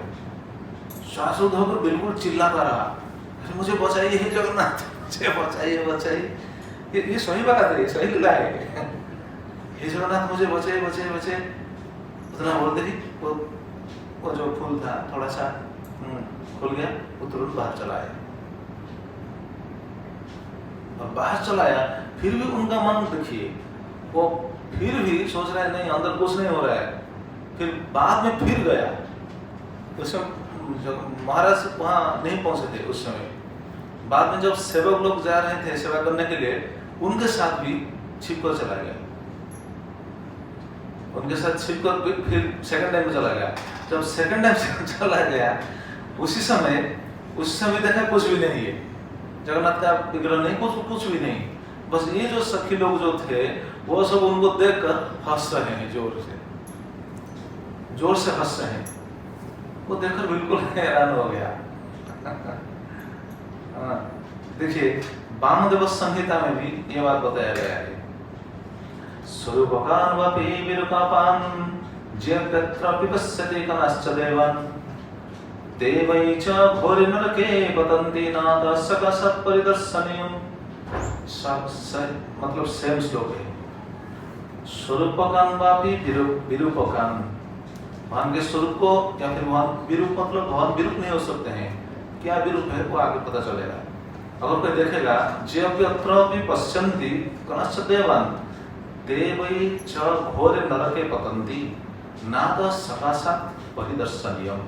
श्वासरुद्ध होकर बिल्कुल चिल्लाता रहा, अरे मुझे बचाइए हे जगन्नाथ, मुझे बचाइए। ये सही बात है, सही लीला है। हे जगन्नाथ मुझे बचाइए। उतना बोलते ही वो जो फूल था थोड़ा सा खुल गया, वो तुरंत बाहर चला आया। और बाहर चला आया, फिर भी उनका मन देखिए, वो फिर भी सोच रहा है नहीं, अंदर कुछ नहीं हो रहा है। फिर बाद में फिर गया। उस समय महाराज वहाँ नहीं पहुंचे थे उस समय। बाद में जब सेवक लोग जा रहे थे सेवा करने के लिए, उनके साथ भी छिपकर चला गया। उनके साथ छिप कर फिर सेकंड टाइम में चला गया। जब सेकंड टाइम चला गया उसी समय देखा कुछ भी नहीं है, जगन्नाथ का विग्रह नहीं, कुछ भी नहीं। बस ये जो सखी लोग जो थे वो सब उनको देखकर हंस रहे हैं, जोर से हंस रहे हैं। वो देखकर बिल्कुल हैरान हो गया। देखिए वामदेव संहिता में भी ये बात बताया गया है, स्वरूपकान वपि विरूपापान ज्यत्र पिपस्यति कनश्च देवान् ते वै च घोरे नरके पतन्ति नाथ सकसत् परिदर्शनीयम्। मतलब सेम श्लोक है। स्वरूपकान वपि विरूपकान, भगवान के स्वरूप को या फिर भगवान विरूप, मतलब भगवान विरूप नहीं हो सकते हैं। क्या विरूप है वो आगे पता चलेगा। अगर कोई देखेगा ज्यत्र पश्यन्ति कनश्च देवान् ते वै च घोरे नरके पतन्ति नाथ सकसत् परिदर्शनीयम्।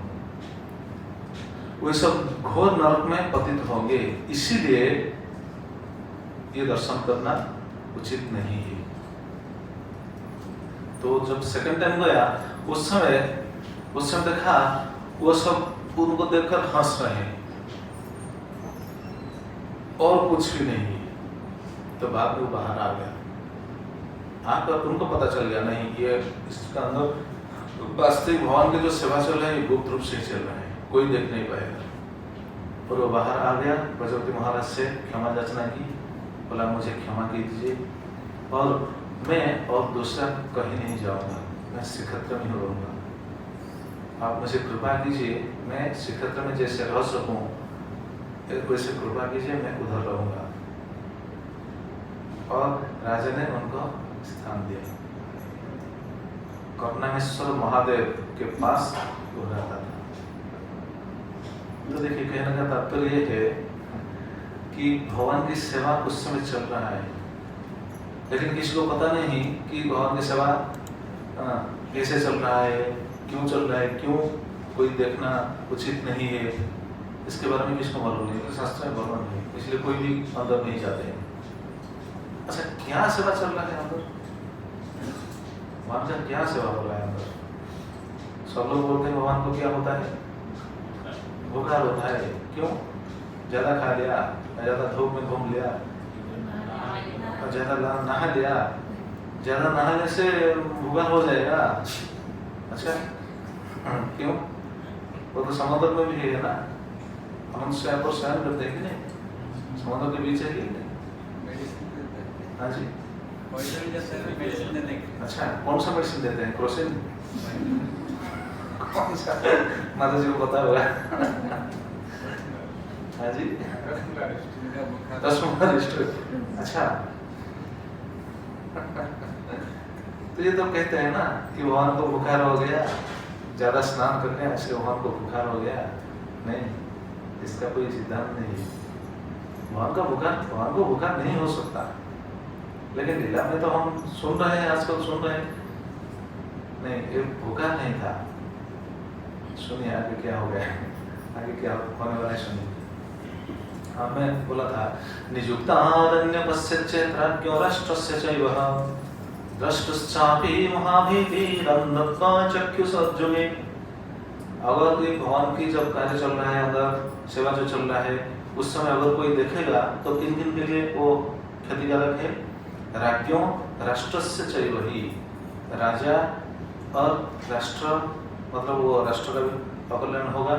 वे सब घोर नरक में पतित होंगे, इसीलिए ये दर्शन करना उचित नहीं है। तो जब सेकंड टाइम गया उस समय देखा वो सब उनको देखकर हंस रहे हैं और कुछ भी नहीं। तो बाद में बाहर आ गया, आकर उनको पता चल गया नहीं ये इसका अंदर वास्तविक भगवान की जो सेवा चल रहा है ये गुप्त रूप से चल रहा है, कोई देख नहीं पाएगा। और वो बाहर आ गया, प्रजापति महाराज से क्षमा याचना की, बोला मुझे क्षमा कीजिए और मैं और दूसरा कहीं नहीं जाऊंगा, मैं श्रीक्षेत्र में ही रहूंगा। आप मुझे कृपा कीजिए, मैं श्रीक्षेत्र में जैसे रह सकूं वैसे कृपा कीजिए, मैं उधर रहूंगा। और राजा ने उनको स्थान दिया। कर्णमेश्वर महादेव के पास वो रहता था। तो देखिए कहने का तात्पर्य ये है कि भगवान की सेवा उस समय चल रहा है, लेकिन किसी को पता नहीं कि भगवान की सेवा कैसे चल रहा है, क्यों चल रहा है, क्यों कोई देखना उचित नहीं है, इसके बारे में किसको मालूम नहीं, शास्त्र में वर्णन नहीं, इसलिए कोई भी अंदर नहीं जाते हैं। अच्छा क्या सेवा चल रहा है अंदर, भगवान का क्या सेवा हो रहा है अंदर? सब लोग बोलते हैं भगवान को क्या होता है, बुखार होता है। क्यों? ज्यादा खा लिया, ज्यादा धूप में घूम लिया, ज्यादा नहा लिया, ज्यादा नहाने से बुखार हो जाएगा। अच्छा क्यों? वो तो समुद्र में भी है ना, हम स्वयं पर स्वयं करते हैं कि नहीं, समुद्र के बीच है कि नहीं? हाँ जी, अच्छा कौन सा मेडिसिन देते हैं? क्रोसिन? कौन सा? माता जी को पता होगा। हाँ जी, अच्छा तो ये तो कहते हैं ना कि भगवान को बुखार हो गया, ज्यादा स्नान करने इसलिए भगवान को बुखार हो गया। नहीं, इसका कोई सिद्धांत नहीं है। भगवान को बुखार नहीं हो सकता, लेकिन लीला में तो हम सुन रहे हैं, आजकल सुन रहे हैं। नहीं, ये बुखार नहीं था। सुनिए आगे क्या हो गया, आगे क्या होने वाला है सुनिए। हाँ मैं बोला था, निजुक्तारण्य पश्यच्चैत्राज्ञो राष्ट्रस्य चैव द्रष्टुश्चापि महाभीतिरन्धत्वा चक्षुषर्जुने। अगर कोई भगवान की जब कार्य चल रहा है, अंदर सेवा जो चल रहा है, उस समय अगर कोई देखेगा तो किन किन के लिए वो क्षतिकारक है? राज्यों राष्ट्रस्य चैव ही, राजा और राष्ट्र, मतलब वो राष्ट्र का भी अपकल्याण होगा,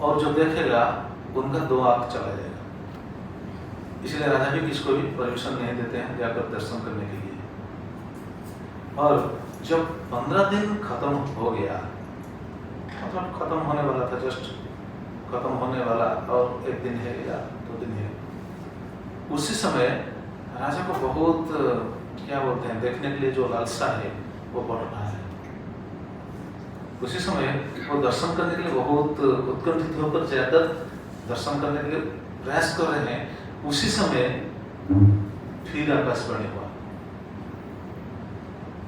और जो देखेगा उनका दो आंख चला जाएगा। इसलिए राजा भी किसको भी परमिशन नहीं देते हैं जाकर दर्शन करने के लिए। और जब 15 दिन खत्म हो गया, मतलब खत्म होने वाला था, जस्ट खत्म होने वाला, और एक दिन है या 2 दिन है, उसी समय राजा को बहुत क्या बोलते हैं, देखने के लिए जो लालसा है वो बढ़ रहा है। उसी समय वो दर्शन करने के लिए बहुत उत्कंठित होकर जाकर दर्शन करने के लिए प्रयास कर रहे हैं। उसी समय फिर आकाशवाणी हुआ।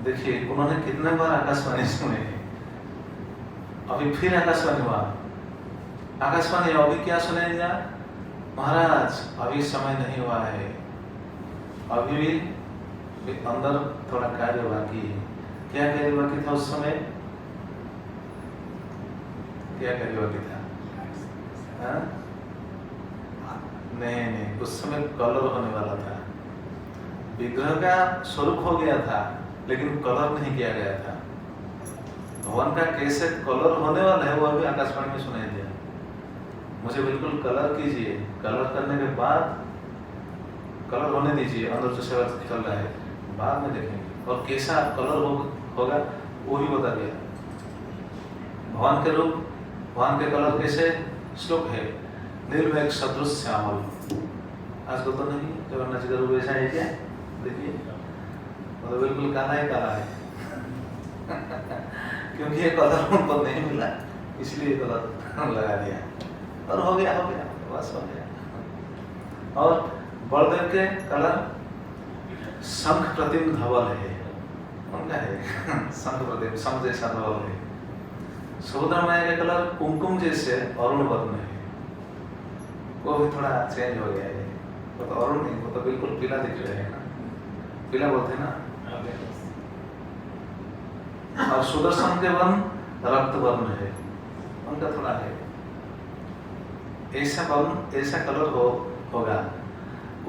देखिए उन्होंने कितने बार आकाशवाणी सुने हैं, अभी फिर आकाशवाणी हुआ। आकाशवाणी अभी क्या सुनेगा? महाराज अभी समय नहीं हुआ है, अभी भी अंदर थोड़ा कार्य बाकी है, क्या कार्य बाकी था उस समय? क्या कार्य बाकी था? हाँ? नहीं, उस समय कलर होने वाला था। विग्रह का स्वरूप हो गया था लेकिन कलर नहीं किया गया था। भवन का कैसे कलर होने वाला है वो अभी आकाशवाणी में सुनाई दिया। मुझे बिल्कुल कलर कीजिए, कलर करने के बाद कलर होने दीजिए, अंदर जो सेवा चल रहा है बाद में देखेंगे। और कैसा कलर होगा वो भी बता दिया। भवन के रूप, भवन के कलर कैसे? श्लोक है, नीलमेघ सदृश श्यामल। आज को तो नहीं, जगन्नाथ जी का रूप ऐसा है क्या? देखिए तो बिल्कुल काला ही काला है क्योंकि ये कलर उनको नहीं मिला इसलिए कलर लगा दिया और हो गया बस हो गया। और बलदेव के कलर शंख प्रतिम धवल है, उनका है शंख प्रतिम, शंख जैसा धवल है। सुभद्रा मैया के कलर कुमकुम जैसे अरुण वर्ण है, वो भी थोड़ा चेंज हो गया है। वो तो अरुण नहीं, वो तो बिल्कुल पीला दिख रहा है ना, पीला बोलते हैं ना। और सुदर्शन के वर्ण रक्त वर्ण है, उनका थोड़ा है ऐसा वर्ण, ऐसा कलर होगा।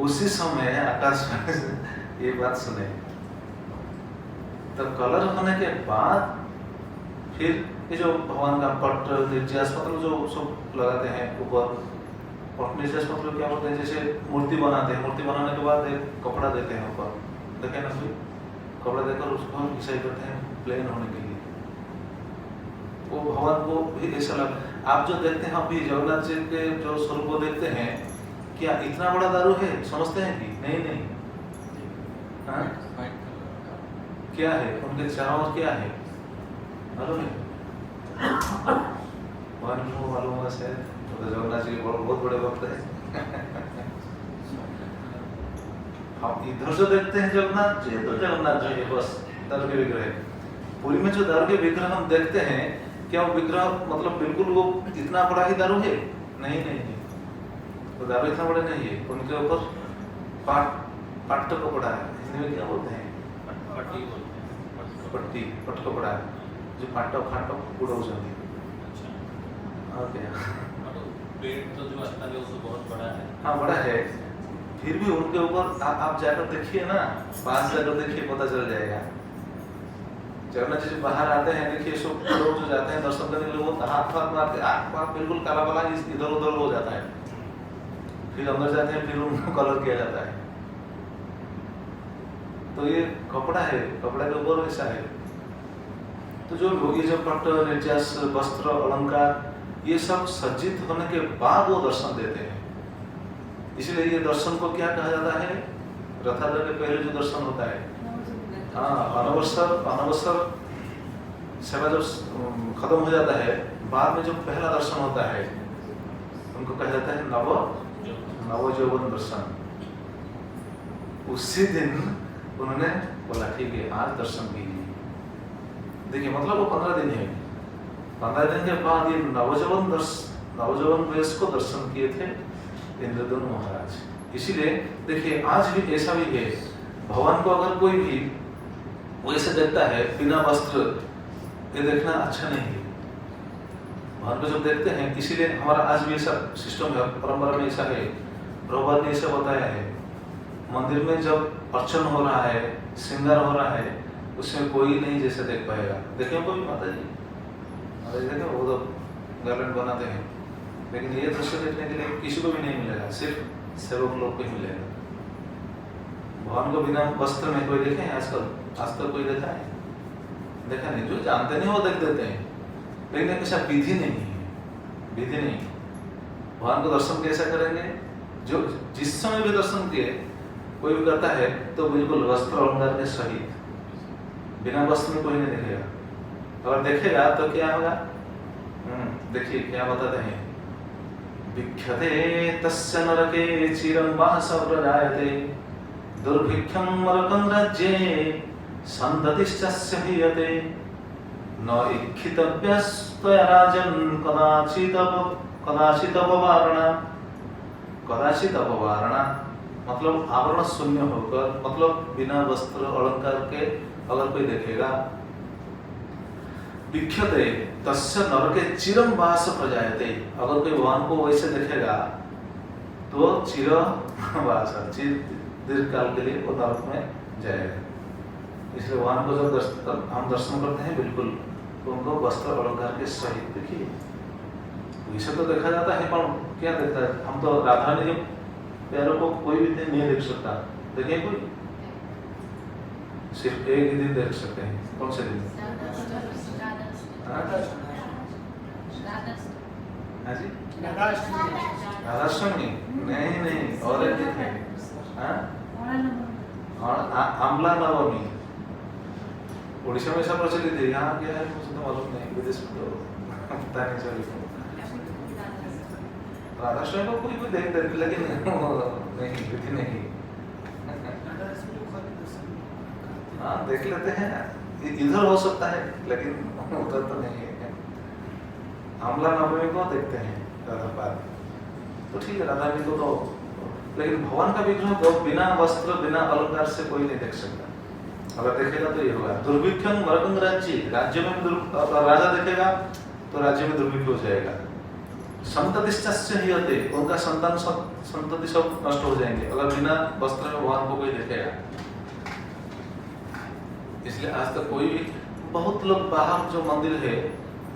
उसी समय आकाशवाणी से ये बात सुने तो कलर होने के बाद फिर ये जो भगवान का पट निर्यास मतलब जो सब लगाते हैं ऊपर, पट निर्यास मतलब क्या बोलते हैं? जैसे मूर्ति बनाते हैं, मूर्ति बनाने के बाद एक कपड़ा देते हैं ऊपर, देखे ना फिर कपड़ा देकर उसको हम घिसाई करते हैं प्लेन होने के लिए। वो भगवान को भी ऐसा लगा। आप जो देखते हैं अभी जगन्नाथ जी के जो स्वरूप को देखते हैं, क्या इतना बड़ा दारू है समझते हैं कि नहीं? हाँ? क्या है उनके चारों ओर? क्या है मालूम है? मालूम होगा शायद, तो जगन्नाथ जी बहुत बड़े भक्त है हम इधर से देखते हैं जगन्नाथ जी, तो जगन्नाथ जी है बस, दारू के विग्रह। पुरी में जो दारू के विग्रह हम देखते हैं, क्या वो विग्रह मतलब बिल्कुल वो इतना बड़ा ही दारू है? नहीं, तो दारू इतना बड़ा नहीं है। उनके ऊपर पाट तो कपड़ा है, हिंदी में क्या बोलते हैं? पट्टी, पट कपड़ा है जो फाटो पूरा हो जाती है। ओके, पेट तो जो आता है वो बहुत बड़ा है। हाँ बड़ा है, फिर भी उनके ऊपर आप जाकर देखिए ना, पास जाकर देखिए पता चल जाएगा। जगन्नाथ जी बाहर आते हैं, देखिए सब लोग जो जाते हैं दर्शन करने के लिए, वो हाथ मारते, आँख बिल्कुल काला वाला इधर उधर हो जाता है। फिर अंदर जाते हैं, फिर उनको कलर किया जाता है। तो ये कपड़ा है, कपड़ा के ऊपर वैसा है। तो जो लोग ये जो पट निर्यास वस्त्र अलंकार ये सब सज्जित होने के बाद वो दर्शन देते हैं। इसलिए ये दर्शन को क्या कहा जाता है? रथयात्रा के पहले जो दर्शन होता है, हाँ अनवसर सेवा जब खत्म हो जाता है, बाद में जो पहला दर्शन होता है उनको कहा जाता है नवयौवन दर्शन। उसी दिन उन्होंने बोला ठीक है आज दर्शन कीजिए। देखिए मतलब वो 15 दिन है, 15 दिन के बाद ये नवयौवन वेश को दर्शन किए थे इंद्रद्युम्न महाराज। इसीलिए देखिए आज भी ऐसा भी है, भगवान को अगर कोई भी वैसे देखता है बिना वस्त्र, ये देखना अच्छा नहीं है। भगवान को जब देखते हैं, इसीलिए हमारा आज भी ऐसा सिस्टम है, परंपरा में ऐसा है, प्रभुपाद ने ऐसा बताया है, मंदिर में जब अर्चन हो रहा है, श्रृंगार हो रहा है, उसमें कोई नहीं जैसे देख पाएगा। देखिए कोई माता जी देखे वो तो गार्लैंड बनाते हैं, लेकिन ये दृश्य देखने के लिए किसी को भी नहीं मिलेगा, सिर्फ सेवक लोग को ही मिलेगा। भगवान को बिना वस्त्र में कोई देखे आजकल? आज तक कोई देखा है? देखा नहीं। जो जानते नहीं वो देख देते हैं, लेकिन ऐसा विधि नहीं है, विधि नहीं। भगवान को दर्शन कैसा करेंगे? जो जिस समय भी दर्शन किए कोई भी करता है तो बिल्कुल वस्त्र अलंकार के सहित, बिना वस्त्र में कोई नहीं देखेगा। अगर देखेगा तो क्या होगा? देखिए क्या बताते हैं, विख्यते तस्य नरके चिरं वासः प्रजायते दुर्भिक्षं नरकं राज्ये सन्ततिश्चस्य हीयते न इक्षितव्यस्त्वया राजन् कदाचित् अपवारणा मतलब आवरण शून्य होकर, मतलब बिना वस्त्र अलंकार के अगर कोई देखेगा वीक्षते तस्य नरके चिरम वास प्रजायते। अगर कोई भगवान को वैसे देखेगा तो चिर वास, दीर्घ काल के लिए वो नरक में जाएगा। इसलिए भगवान को जब हम दर्शन करते हैं बिल्कुल तो उनको वस्त्र अलंकार के सहित देखिए। इसे तो देखा जाता है पर क्या देखता है, हम तो राधा रानी के पैरों को कोई भी दिन नहीं देख सकता। देखिए कोई सिर्फ एक ही दिन देख सकते हैं। कौन से दिन? हाँ जी, राधाष्टमी नहीं और एक दिन है और आमला नवमी। उड़ीसा में ऐसा प्रचलित है, यहाँ क्या है मुझे तो मालूम नहीं, विदेश में तो पता नहीं चल। राधाष्टमी को कोई देख लेकिन नहीं विधि नहीं। हाँ देख लेते हैं, इधर हो सकता है लेकिन उधर तो नहीं है। आमला नवमी को देखते हैं राधा पाद, तो ठीक है राधा भी तो लेकिन भगवान का विग्रह बिना वस्त्र बिना अलंकार से कोई नहीं देख सकता। अगर देखेगा तो ये होगा दुर्भिक्षम मरकंद राज्य में राजा देखेगा तो राज्य में दुर्भिक्ष हो जाएगा। संततिश्चस्य हीयते, उनका संतति सब नष्ट हो जाएंगे अगर बिना वस्त्र में भगवान को कोई देखेगा। इसलिए आज तक कोई भी बहुत लोग बाहर जो मंदिर है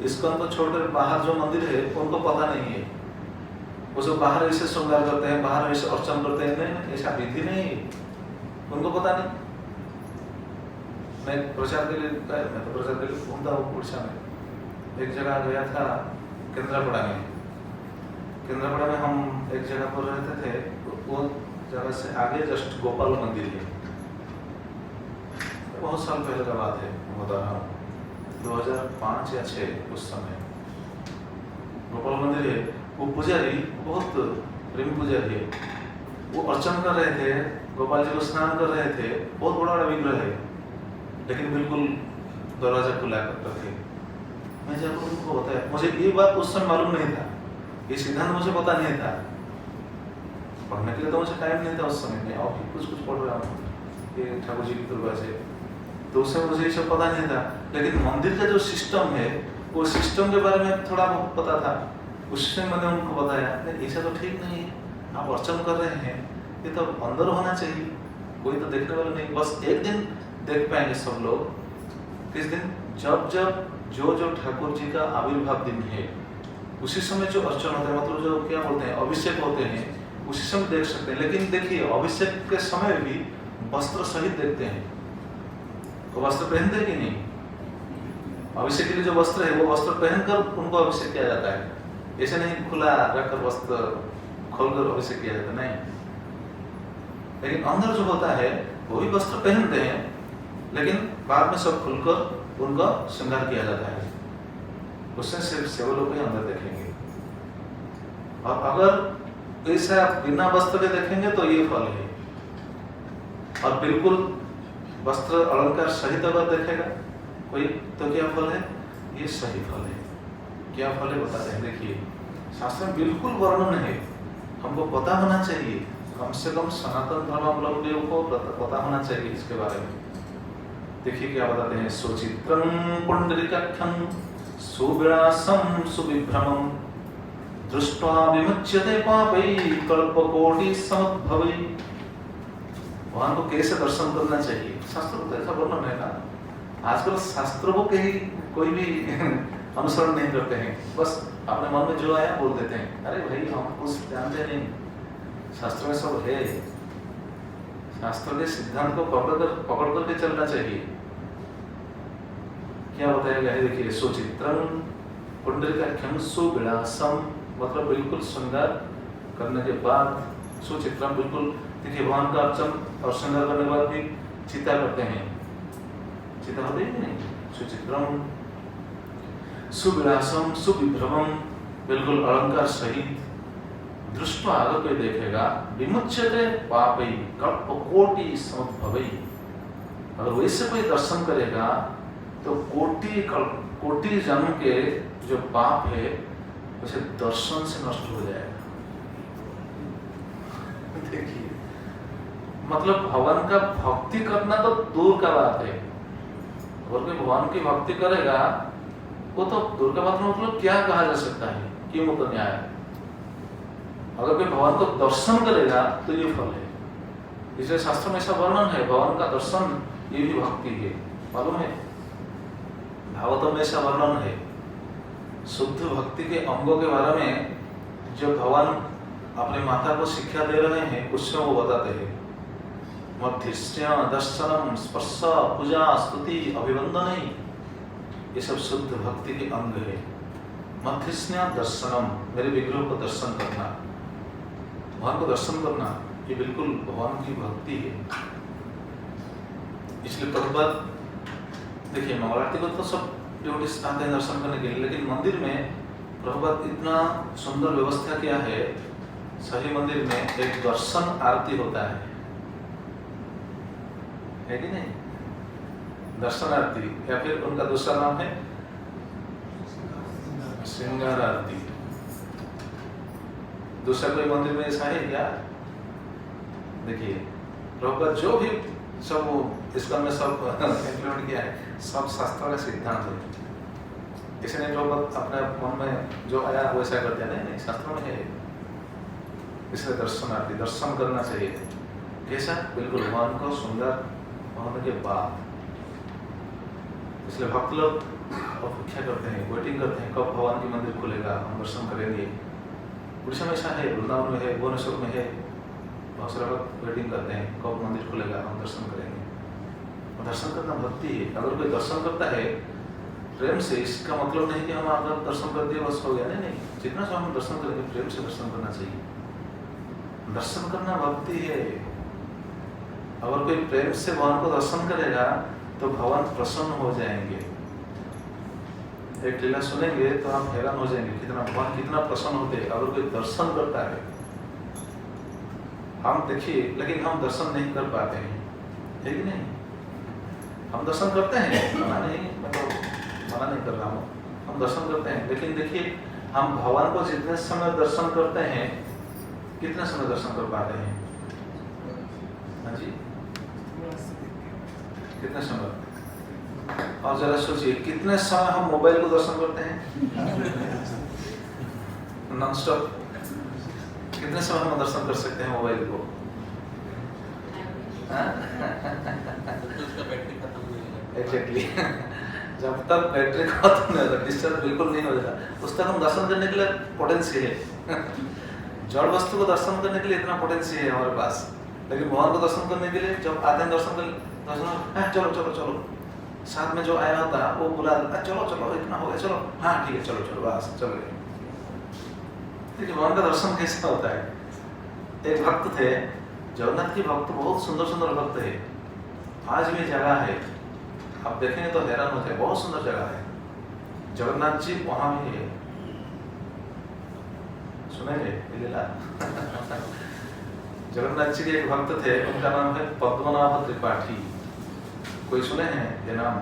इसको उनको छोड़कर बाहर जो मंदिर है उनको पता नहीं है। वो सब बाहर ऐसे श्रृंगार करते हैं, बाहर ऐसे अर्चन करते हैं, नहीं ऐसा विधि नहीं है, उनको पता नहीं। मैं प्रचार के लिए घूमता हूँ उड़ीसा में। एक जगह गया था केंद्रापड़ा में। केंद्रापड़ा में हम एक जगह पर रहते थे, वो जगह से आगे जस्ट गोपाल मंदिर है। बहुत साल पहले का बात है, बता रहा हूँ 2005 या 6 उस समय गोपाल मंदिर है। वो पुजारी बहुत प्रेमी पुजारी है, वो अर्चन कर रहे थे, गोपाल जी को स्नान कर रहे थे। बहुत बड़ा विग्रह है लेकिन बिल्कुल दरवाजा खुला कर रखे। मैं जब उनको बताया, मुझे ये बात उस समय मालूम नहीं था, ये सिद्धांत मुझे पता नहीं था। पढ़ने के लिए तो मुझे टाइम नहीं था उस समय में, और कुछ पढ़ रहा हूँ ये ठाकुर जी की कृपा से, तो उस समय मुझे ये सब पता नहीं था। लेकिन मंदिर का जो सिस्टम है वो सिस्टम के बारे में थोड़ा बहुत पता था। उससे मैंने उनको बताया ऐसा तो ठीक नहीं है, आप अर्चन कर रहे हैं, ये तो अंदर होना चाहिए, कोई तो देखने वाला नहीं। बस एक दिन देख पाएंगे सब लोग, किस दिन? जब जो ठाकुर जी का आविर्भाव दिन है उसी समय जो अर्चन होता है, मतलब जो क्या बोलते हैं अभिषेक होते हैं, उसी समय देख सकते हैं। लेकिन देखिए अभिषेक के समय भी वस्त्र सहित देखते हैं, तो वस्त्र पहनते कि नहीं? अभिषेक के लिए जो वस्त्र है वो वस्त्र पहनकर उनको अभिषेक किया जाता है, ऐसे नहीं खुला रखकर वस्त्र खोलकर अभिषेक किया जाता नहीं। लेकिन अंदर जो होता है वो भी वस्त्र पहनते हैं, लेकिन बाद में सब खुलकर उनका श्रृंगार किया जाता है। उससे सिर्फ सेवा लोग ही अंदर देखेंगे। और अगर ऐसा बिना वस्त्र के देखेंगे तो ये फल है, और बिल्कुल वस्त्र अलंकार सहित अगर देखेगा कोई तो क्या फल है? ये सही फल है। क्या फल है बताते हैं, देखिए शास्त्र में बिल्कुल वर्णन है, हमको पता होना चाहिए, कम से कम सनातन धर्मावलंबियों को पता होना चाहिए इसके बारे में। देखिए क्या बताते हैं, सुचित्रं पुंडरीकाक्षं सुविलासं सुविभ्रमं दृष्ट्वा विमुच्यते पापैः कल्पकोटि समुद्भवैः। भगवान को कैसे दर्शन करना चाहिए, शास्त्र में ऐसा वर्णन है ना। आजकल शास्त्रों को कहीं कोई भी अनुसरण नहीं करते हैं, बस अपने मन में जो आया बोल देते हैं। अरे भाई हम कुछ जानते नहीं, शास्त्र में सब है। शास्त्र के सिद्धांत को पकड़ करके चलना चाहिए। क्या बताया गया है, देखिए सुचित्रं पुंडरीकाक्षं सुविलासं, मतलब बिल्कुल श्रृंगार करने के बाद सुचित्रं, बिल्कुल देखिए भगवान का अर्चन और श्रृंगार करने के बाद भी चिता करते हैं, चिता होते ही नहीं। सुचित्रं सुविलासं सुविभ्रमं, बिल्कुल अलंकार सहित। दृष्टवा अगर कोई देखेगा विमुच्यते पापैः कल्पकोटि समुद्भवैः, अगर वैसे कोई दर्शन करेगा तो कोटि जन्म के जो पाप है उसे दर्शन से नष्ट हो जाएगा। देखिए मतलब भगवान का भक्ति करना तो दूर का बात है, अगर कोई भगवान की भक्ति करेगा वो तो दूर का बात, मतलब क्या कहा जा सकता है, क्यों तो न्याय। अगर कोई भगवान को दर्शन करेगा तो ये फल है। इसलिए शास्त्र में ऐसा वर्णन है, भगवान का दर्शन ये भी भक्ति है, मालूम है। भागवतम में ऐसा वर्णन है, शुद्ध भक्ति के अंगों के बारे में जो भगवान अपने माता को शिक्षा दे रहे हैं उसमें वो बताते हैं। मध्यस्थ्य दर्शनम स्पर्श पूजा स्तुति अभिवंदन, ये सब शुद्ध भक्ति के अंग है। मध्यस्थ्य दर्शनम, मेरे विग्रह को दर्शन करना, भगवान को दर्शन करना, ये बिल्कुल भगवान की भक्ति है। इसलिए प्रभुपाद देखिए, मंगल आरती को तो सब डिवोटीज आते हैं दर्शन करने के लिए, लेकिन मंदिर में प्रभुपाद इतना सुंदर व्यवस्था किया है, सही मंदिर में एक दर्शन आरती होता है कि नहीं? दर्शन आरती, या फिर उनका दूसरा नाम है श्रृंगार आरती। दूसरा कोई मंदिर में ऐसा है क्या? देखिए प्रभुपाद जो भी सब इसका में सब इंक्लूड किया है, सब शास्त्रों का सिद्धांत है। इसे नहीं प्रभुपाद अपने मन में जो आया वैसा करते हैं, नहीं, शास्त्रों में है। इसलिए दर्शन आरती, दर्शन करना चाहिए। कैसा? बिल्कुल भगवान को सुंदर होने के बाद। इसलिए भक्त लोग अपेक्षा करते हैं, वेटिंग करते हैं, कब भगवान की मंदिर खुलेगा, हम दर्शन करेंगे। उड़ीसा में ऐसा है, वृंदावन में है, भुवनेश्वर में है, बहुत सारे लोग वेटिंग करते हैं कब मंदिर खुलेगा, हम दर्शन करेंगे। और दर्शन करना भक्ति है। अगर कोई दर्शन करता है प्रेम से, इसका मतलब नहीं कि हम अगर दर्शन कर दिए बस हो गया, नहीं नहीं, जितना समय हम दर्शन करेंगे प्रेम से दर्शन करना चाहिए। दर्शन करना भक्ति है। अगर कोई प्रेम से भगवान को दर्शन करेगा तो भगवान प्रसन्न हो जाएंगे। एक लीला सुनेंगे तो आप हैरान हो जाएंगे कितना भगवान कितना प्रसन्न होते हैं अगर कोई दर्शन करता है। हम देखिए, लेकिन हम दर्शन नहीं कर पाते हैं, है कि नहीं? हम दर्शन करते हैं, मना नहीं, मैं तो मना नहीं कर रहा हूँ, हम दर्शन करते हैं, लेकिन देखिए हम भगवान को जितने समय दर्शन करते हैं कितने समय दर्शन कर पाते हैं? हाँ जी, कितने समय? और जरा सोचिए कितने समय हम मोबाइल को दर्शन करते हैं नॉन स्टॉप। कितने समय हम दर्शन कर सकते हैं मोबाइल को? एग्जैक्टली जब तक बैटरी खत्म नहीं होता, डिस्चार्ज बिल्कुल नहीं हो जाता, उस तक हम दर्शन करने के लिए पोटेंशियल है। जड़ वस्तु को दर्शन करने के लिए इतना पोटेंशियल है हमारे पास, लेकिन भगवान को दर्शन करने के लिए जब आते हैं दर्शन चलो चलो चलो, साथ में जो आया होता है वो बुला चलो चलो इतना हो गया, चलो हाँ ठीक है चलो चलो बस चलो। देखिए भगवान का दर्शन कैसा होता है। एक भक्त थे, जगन्नाथ की भक्त, बहुत सुंदर सुंदर भक्त है, आज भी जगह है, आप देखेंगे तो हैरान होते हैं, बहुत सुंदर जगह है। जगन्नाथ जी वहां भी है, सुनेंगे लीला। जगन्नाथ जी के एक भक्त थे, उनका नाम है पद्मनाभ त्रिपाठी। कोई सुने हैं ये नाम?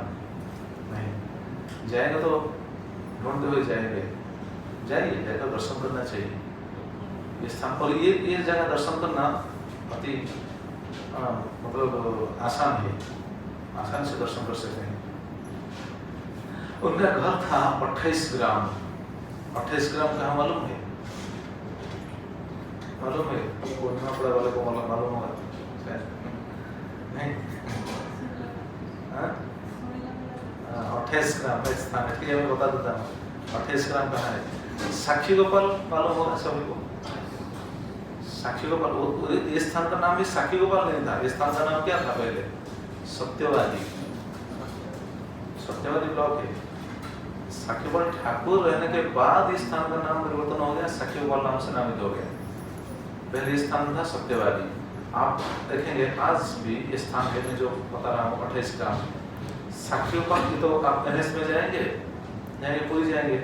नहीं, जाएंगे तो ढूंढते हुए जाएंगे, जाइए, जाकर दर्शन करना चाहिए ये स्थान। और ये जगह दर्शन करना अति मतलब आसान है, आसान से दर्शन कर सकते हैं। उनका घर था 28 ग्राम। 28 ग्राम कहाँ मालूम है? मालूम है? पूर्णिमा पड़ा वाले को मालूम होगा नहीं? 28 ग्राम का स्थान है, ठीक है, मैं बता देता हूँ 28 ग्राम कहाँ है। साक्षी गोपाल मालूम होगा सभी को? साक्षी गोपाल, ये स्थान का नाम भी साक्षी गोपाल नहीं था, इस स्थान का नाम क्या था पहले? सत्यवादी। सत्यवादी ब्लॉक है। साक्षी गोपाल ठाकुर रहने के बाद इस स्थान का नाम परिवर्तन हो गया, साक्षी गोपाल नाम से नामित हो गया। पहले स्थान था सत्यवादी। आप देखेंगे आज भी ये स्थान है, मैं जो बता रहा हूँ 28 ग्राम। साक्षी गोपाल की तो आप NS में जाएंगे, पूरी जाएंगे,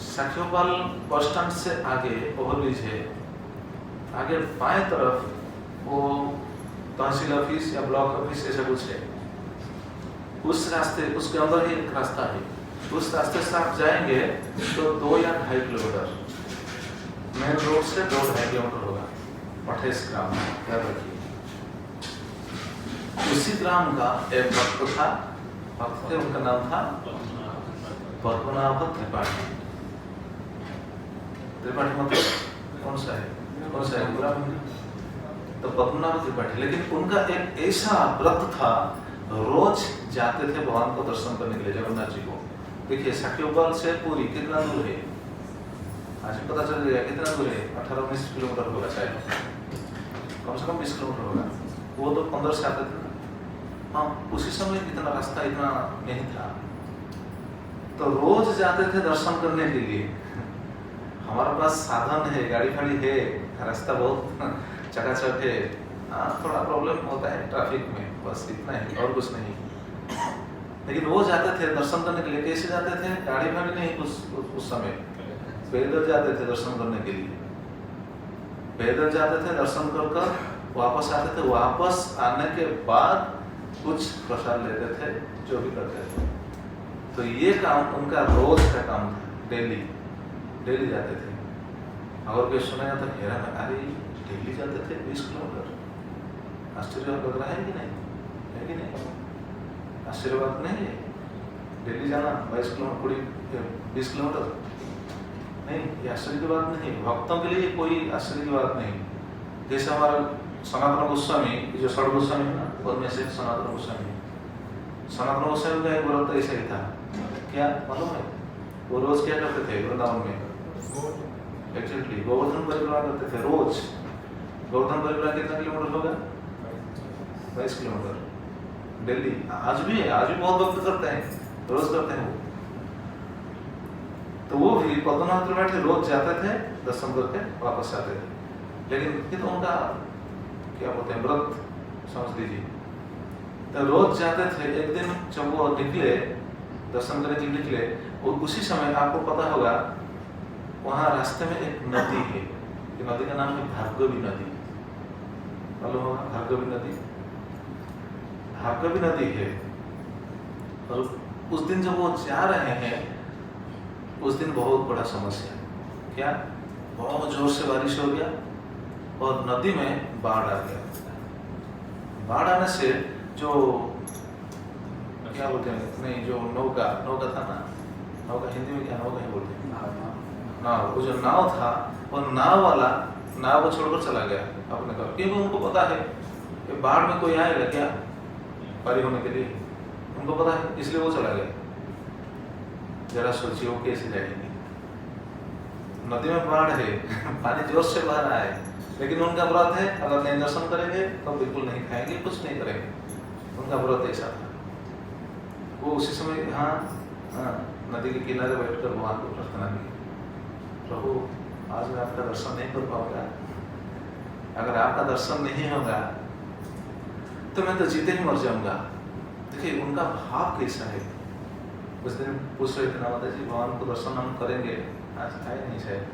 साक्षी गोपाल बस स्टैंड से आगे ओवरब्रिज है, आगे बाएं तरफ वो तहसील ऑफिस या ब्लॉक ऑफिस ऐसा कुछ है, उस रास्ते, उसके अंदर ही एक रास्ता है, उस रास्ते से आप जाएंगे तो 2 या 2.5 किलोमीटर, मेन रोड से 2-2.5 किलोमीटर होगा। 28 ग्राम याद रखिए। उसी ग्राम का एक भक्त था, भक्त थे, उनका नाम था पद्मनाभ त्रिपाठी। त्रिपाठी मतलब कौन सा है पूरा? तो पद्मनाभ त्रिपाठी, लेकिन उनका एक ऐसा व्रत था, रोज जाते थे भगवान को दर्शन करने के लिए, जगन्नाथ जी को। देखिए साक्योपाल से पुरी कितना दूर है, आज पता चल गया कितना दूर है, 18-19 किलोमीटर होगा शायद, कम से कम 20 किलोमीटर होगा। वो तो 15 से आते थे ना। हाँ, उसी समय इतना रास्ता इतना नहीं था, तो रोज जाते थे दर्शन करने के लिए। हमारे पास साधन है, गाड़ी फाड़ी है, रास्ता बहुत चकाचक है, थोड़ा प्रॉब्लम होता है ट्रैफिक में, बस इतना ही और कुछ नहीं। लेकिन वो जाते थे दर्शन करने के लिए। कैसे जाते थे? गाड़ी फाड़ी नहीं, उस समय पैदल जाते थे दर्शन करने के लिए। पैदल जाते थे, दर्शन कर वापस आते थे। वापस आने के बाद कुछ प्रसाद लेते थे, जो भी करते थे। तो ये काम उनका रोज का काम था, डेली जाते थे। अगर कोई सुनेगा तो हैरान, अरे डेली जाते थे 20 किलोमीटर, आश्चर्य लग रहा है कि नहीं? है कि नहीं? आश्चर्य बात नहीं है? डेली जाना 22 किलोमीटर 20 किलोमीटर नहीं, ये आश्चर्य की बात नहीं है। भक्तों के लिए कोई आश्चर्य की बात नहीं। जैसे हमारा सनातन गोस्वामी, जो षड गोस्वामी है ना, उनमें से सनातन गोस्वामी का एक व्रत ऐसा ही था। क्या मालूम है? वो रोज क्या करते थे वृंदावन में? एक्चुअली गोवर्धन परिक्रमा करते थे रोज। गोवर्धन परिक्रमा कितना किलोमीटर होगा? 22 किलोमीटर डेली। आज भी है, आज भी बहुत भक्त करते हैं, रोज करते हैं वो। तो वो भी पद्मनाभ त्रिपाठी रोज जाते थे, दर्शन करके वापस आते थे। लेकिन ये तो उनका क्या बोलते हैं, व्रत समझ लीजिए। तो रोज जाते थे। एक दिन जब वो निकले दर्शन करने के लिए निकले, और उसी समय आपको पता होगा वहां रास्ते में एक नदी है। ये नदी का नाम है भार्गवी नदी। मालूम होगा भार्गवी नदी? भार्गवी नदी है। और उस दिन जब वो जा रहे हैं, उस दिन बहुत बड़ा समस्या। क्या? बहुत जोर से बारिश हो गया और नदी में बाढ़ आ गया। बाढ़ आने से जो क्या बोलते हैं, नहीं जो नौका था ना, नौका हिंदी में क्या नौका ही बोलते हैं, नाव। वो जो नाव था, वो नाव वाला नाव को छोड़कर चला गया अपने घर, क्योंकि उनको पता है कि बाढ़ में कोई आएगा क्या पारी होने के लिए, उनको पता है, इसलिए वो चला गया। जरा सोचिए वो कैसे जाएंगे? नदी में बाढ़ है, पानी जोर से बह रहा है, लेकिन उनका व्रत है, अगर नहीं दर्शन करेंगे तो बिल्कुल नहीं खाएंगे, कुछ नहीं करेंगे। उनका व्रत ऐसा था। वो उसी समय नदी के किनारे बैठकर भगवान को प्रार्थना की, प्रभु आज मैं आपका दर्शन नहीं कर पाऊंगा, अगर आपका दर्शन नहीं होगा तो मैं तो जीते ही मर जाऊंगा। देखिए उनका भाव कैसा है। उस दिन पूछ रहे थे ना माता जी, भगवान को दर्शन हम करेंगे, आज आए नहीं शायद,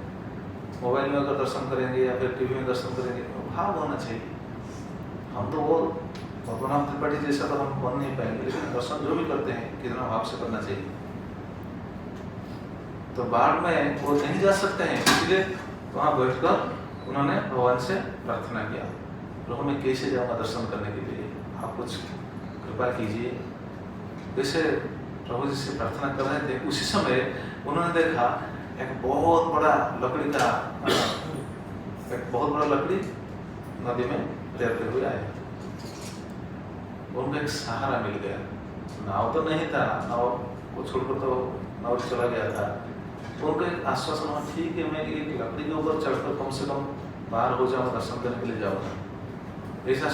मोबाइल में अगर दर्शन करेंगे या फिर टीवी में दर्शन करेंगे, तो भाव होना चाहिए। हम तो वो पद्मनाभ त्रिपाठी जैसा तो हम बन नहीं पाएंगे, लेकिन दर्शन जो भी करते हैं कितना भाव से करना चाहिए। तो बाढ़ में वो नहीं जा सकते हैं, इसलिए वहां बैठकर उन्होंने भगवान से प्रार्थना किया, प्रभु मैं कैसे जाऊंगा दर्शन करने के लिए, आप कुछ कृपा कीजिए। वैसे प्रभु जी से प्रार्थना कर रहे थे, उसी समय उन्होंने देखा एक बहुत बड़ा लकड़ी का लकड़ी नदी में तैरते हुए आया। उनको एक सहारा मिल गया। नाव तो नहीं था, नाव को छोड़कर तो नाव चला गया था। उनको एक आश्वासन हुआ, ठीक है मैं एक लकड़ी के ऊपर चढ़कर कम से कम बाहर हो जाऊंगा, दर्शन करने के लिए जाऊंगा। ऐसा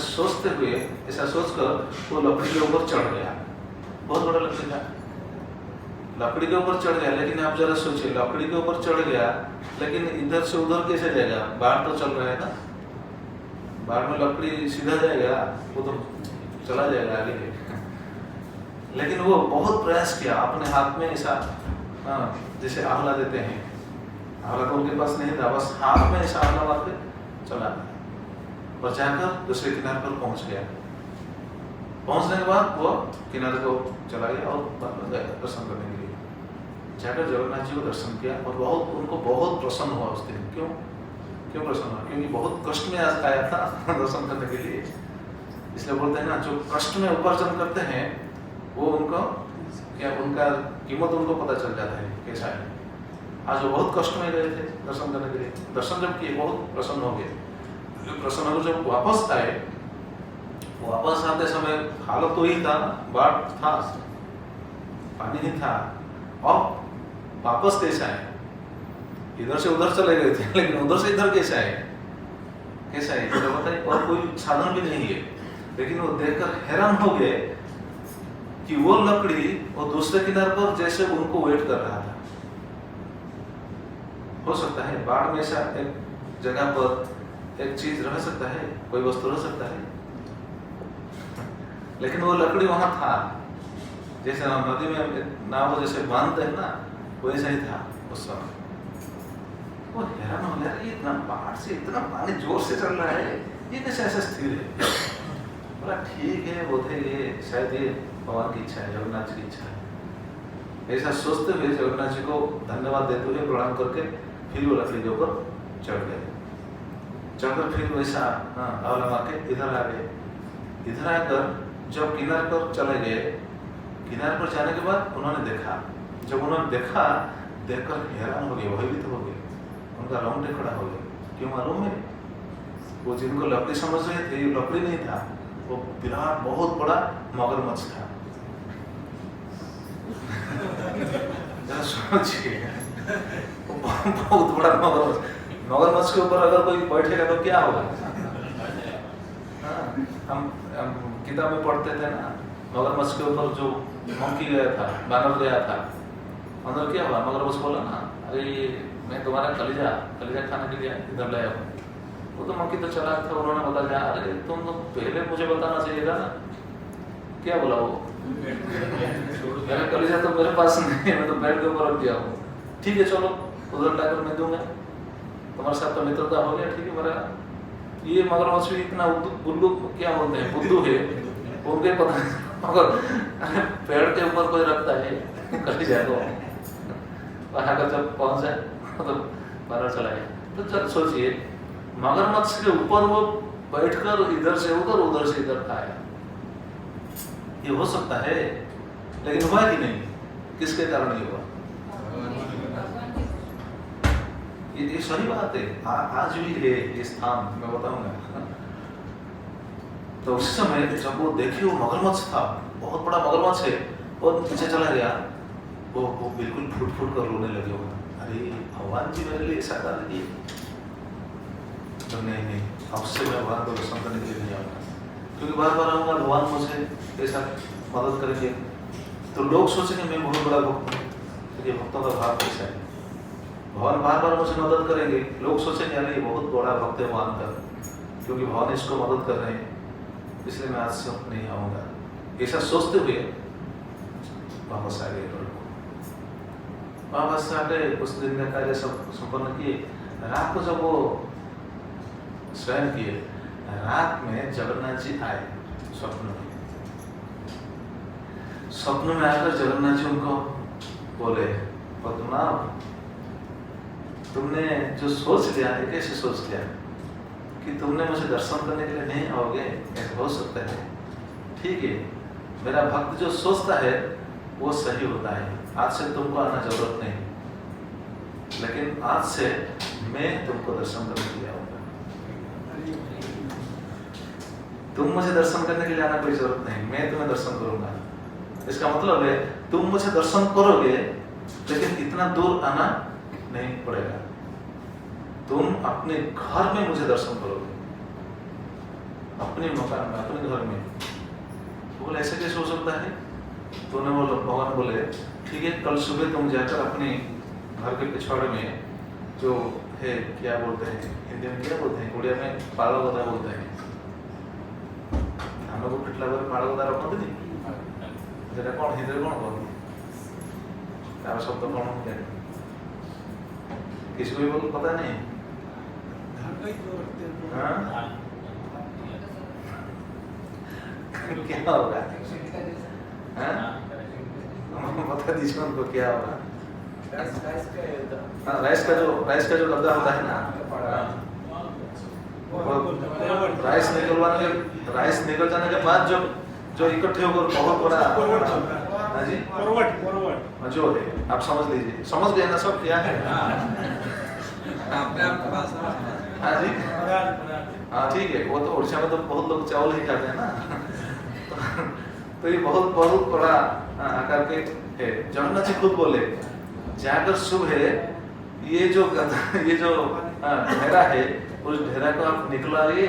सोचकर वो लकड़ी के ऊपर चढ़ गया। बहुत बड़ा लकड़ी था, लकड़ी के ऊपर चढ़ गया। लेकिन आप जरा सोचिए, लकड़ी के ऊपर चढ़ गया लेकिन इधर से उधर कैसे जाएगा? बाढ़ तो चल रहा है ना, बाढ़ में लकड़ी सीधा जाएगा, वो तो चला जाएगा आगे। लेकिन वो बहुत प्रयास किया, अपने हाथ में ऐसा जैसे आंवला देते हैं, आंवला तो उनके पास नहीं था, बस हाथ में ऐसा आंवला मार के चला और जाकर दूसरे किनारे पर पहुंच गया। पहुंचने के बाद वो किनारे को चला गया और दर्शन करने के लिए जाकर जगन्नाथ जी को दर्शन किया और उनको बहुत प्रसन्न हुआ उस दिन। क्यों प्रसन्न हुआ? क्योंकि बहुत कष्ट में आया था दर्शन करने के लिए। इसलिए बोलते हैं ना, जो कष्ट में उपार्जन करते हैं वो उनका कीमत उनको पता चल जाता है कैसा है। आज वो बहुत कष्ट में गए थे दर्शन करने के लिए, दर्शन जब किए बहुत प्रसन्न हो गए। प्रसन्न होकर जब वापस आए, वापस आते समय हालत तो ही था, बाढ़ था, पानी ही था, और वापस कैसे आए? इधर से उधर चले गए थे, लेकिन उधर से इधर कैसे आए? कैसा है तो बताइए। और कोई साधन भी नहीं है, लेकिन वो देखकर हैरान हो गए कि वो लकड़ी वो दूसरे किनारे पर जैसे उनको वेट कर रहा था। हो सकता है बाढ़ में ऐसा एक जगह पर एक चीज रह सकता है, कोई वस्तु रह सकता है, लेकिन वो लकड़ी वहां था। जैसे हम नदी में नाव जैसे बांधते हैं ना, वैसा ही था उस समय। वो हैरान हो गया, ये इतना बाहर से इतना पानी जोर से चल रहा है, ये कैसे ऐसा स्थिर है? बोला ठीक है, बोधे ये शायद ये भगवान की इच्छा है, जगन्नाथ जी की इच्छा है। ऐसा सोचते हुए जगन्नाथ जी को धन्यवाद देते हुए प्रणाम करके फिर वो लकड़ी के ऊपर चढ़ गए। चढ़कर फिर वैसा हवा लगा के इधर आ गए। इधर आकर जब किनारे पर चले गए, किनारे पर जाने के बाद उन्होंने देखा, जब उन्होंने देखा, देखकर हैरान हो गए, भयभीत हो गए, उनका रोंगटे खड़ा हो गया। क्यों मालूम है? वो जिनको लकड़ी समझ रहे थे, ये लकड़ी नहीं था, वो विराट बहुत बड़ा मगरमच्छ था। सोचिए, बहुत बड़ा मगरमच्छ। मगरमच्छ के ऊपर अगर कोई बैठेगा तो क्या होगा? हम किताब में पढ़ते थे ना, मगरमच्छ के ऊपर जो मंकी गया था, बानर गया था, अंदर क्या हुआ? मगरमच्छ बोला ना, अरे मैं तुम्हारा कलेजा खाने के लिए इधर लाया हूँ। वो तो मंकी तो चला था, उन्होंने बताया अरे तुम तो पहले मुझे बताना चाहिए था ना। क्या बोला वो? मेरा कलेजा तो मेरे पास नहीं है, मैं तो बेड के ऊपर रख दिया हूँ। ठीक है चलो उधर लाकर मैं दूंगा, तुम्हारे साथ तो मित्रता हो गया, ठीक है। मेरा ये मगरमच्छ भी इतना बुल्लू क्या बोलते हैं, बुद्धू है, उनके पता नहीं, मगर पेड़ के ऊपर कोई रखता है कलेजा को। वहां का जब पहुंच जाए तो बाहर चला गया। तो चल सोचिए, मगरमच्छ के ऊपर वो बैठकर इधर से उधर, उधर से इधर खाया। ये हो सकता है, लेकिन हुआ कि नहीं? किसके कारण ये हुआ? ये सही बात है, आज भी है ये स्थान, मैं बताऊंगा। तो उस समय जब वो देखे वो मगरमच्छ था, बहुत बड़ा मगरमच्छ है, और पीछे चला गया, वो बिल्कुल फूट फूट कर रोने लगे हो। अरे भगवान जी मेरे लिए ऐसा कर दिए। तो नहीं, अब से मैं भगवान को दर्शन करने के लिए नहीं आऊँगा, क्योंकि बार बार आऊँगा भगवान मुझे ऐसा मदद करेंगे तो लोग सोचेंगे मैं बहुत बड़ा भक्त हूँ। तो ये भक्तों का भाव कैसा है? भगवान बार बार मुझे मदद करेंगे, लोग सोचेंगे अरे ये बहुत बड़ा भक्त है भगवान का, क्योंकि भगवान इसको मदद कर रहे हैं, इसलिए मैं आज से नहीं आऊँगा। ऐसा सोचते हुए वापस आ गए। वापस से आके कुछ दिन का कार्य सब संपन्न किए। रात को जब वो शयन किए, रात में जगन्नाथ जी आए स्वप्न में। स्वप्न में आकर जगन्नाथ जी उनको बोले, पद्मनाभ तुमने जो सोच लिया है, कैसे सोच लिया कि तुमने मुझे दर्शन करने के लिए नहीं आओगे? ऐसा हो सकता है? ठीक है, मेरा भक्त जो सोचता है वो सही होता है, आज से तुमको आना जरूरत नहीं, लेकिन आज से मैं तुमको दर्शन करने के लिए आऊंगा। तुम मुझे दर्शन करने के लिए आना कोई जरूरत नहीं, मैं तुम्हें दर्शन करूंगा। इसका मतलब है तुम मुझे दर्शन करोगे, लेकिन इतना दूर आना नहीं पड़ेगा, तुम अपने घर में मुझे दर्शन करोगे, अपने मकान में, अपने घर में। बोले ऐसे कैसे हो सकता है? तो भगवान बोले ठीक है, कल सुबह तुम जाकर अपने घर के पिछवाड़े में जो है, क्या बोलते हैं हिंदी में, क्या बोलते हैं उड़िया में, पाड़ा गोदा बोलते हैं। हम लोग पिछला बार पाड़ा गोदा रखते नहीं, যেটা কোন হিন্দি কোন বল তার শব্দ কোন হবে কিছু भी बोल पता नहीं। हाँ क्या होगा? बता दीजिए उनको क्या होगा? राइस का जो गद्दा होता है ना, राइस निकल जाने के बाद जो इकट्ठे होकर बहुत बड़ा हाँ जी फॉरवर्ड जो है आप समझ लीजिए, समझ गए ना सब क्या है। अपने आप के पास हाँ जी हाँ ठीक है, वो तो उड़ीसा में तो बहुत लोग चावल ही खाते हैं ना। तो ये बहुत बहुत बड़ा आकार के है। जगन्नाथ जी खुद बोले जाकर सुबह ये जो ढेरा है उस ढेरा को आप निकलाइए,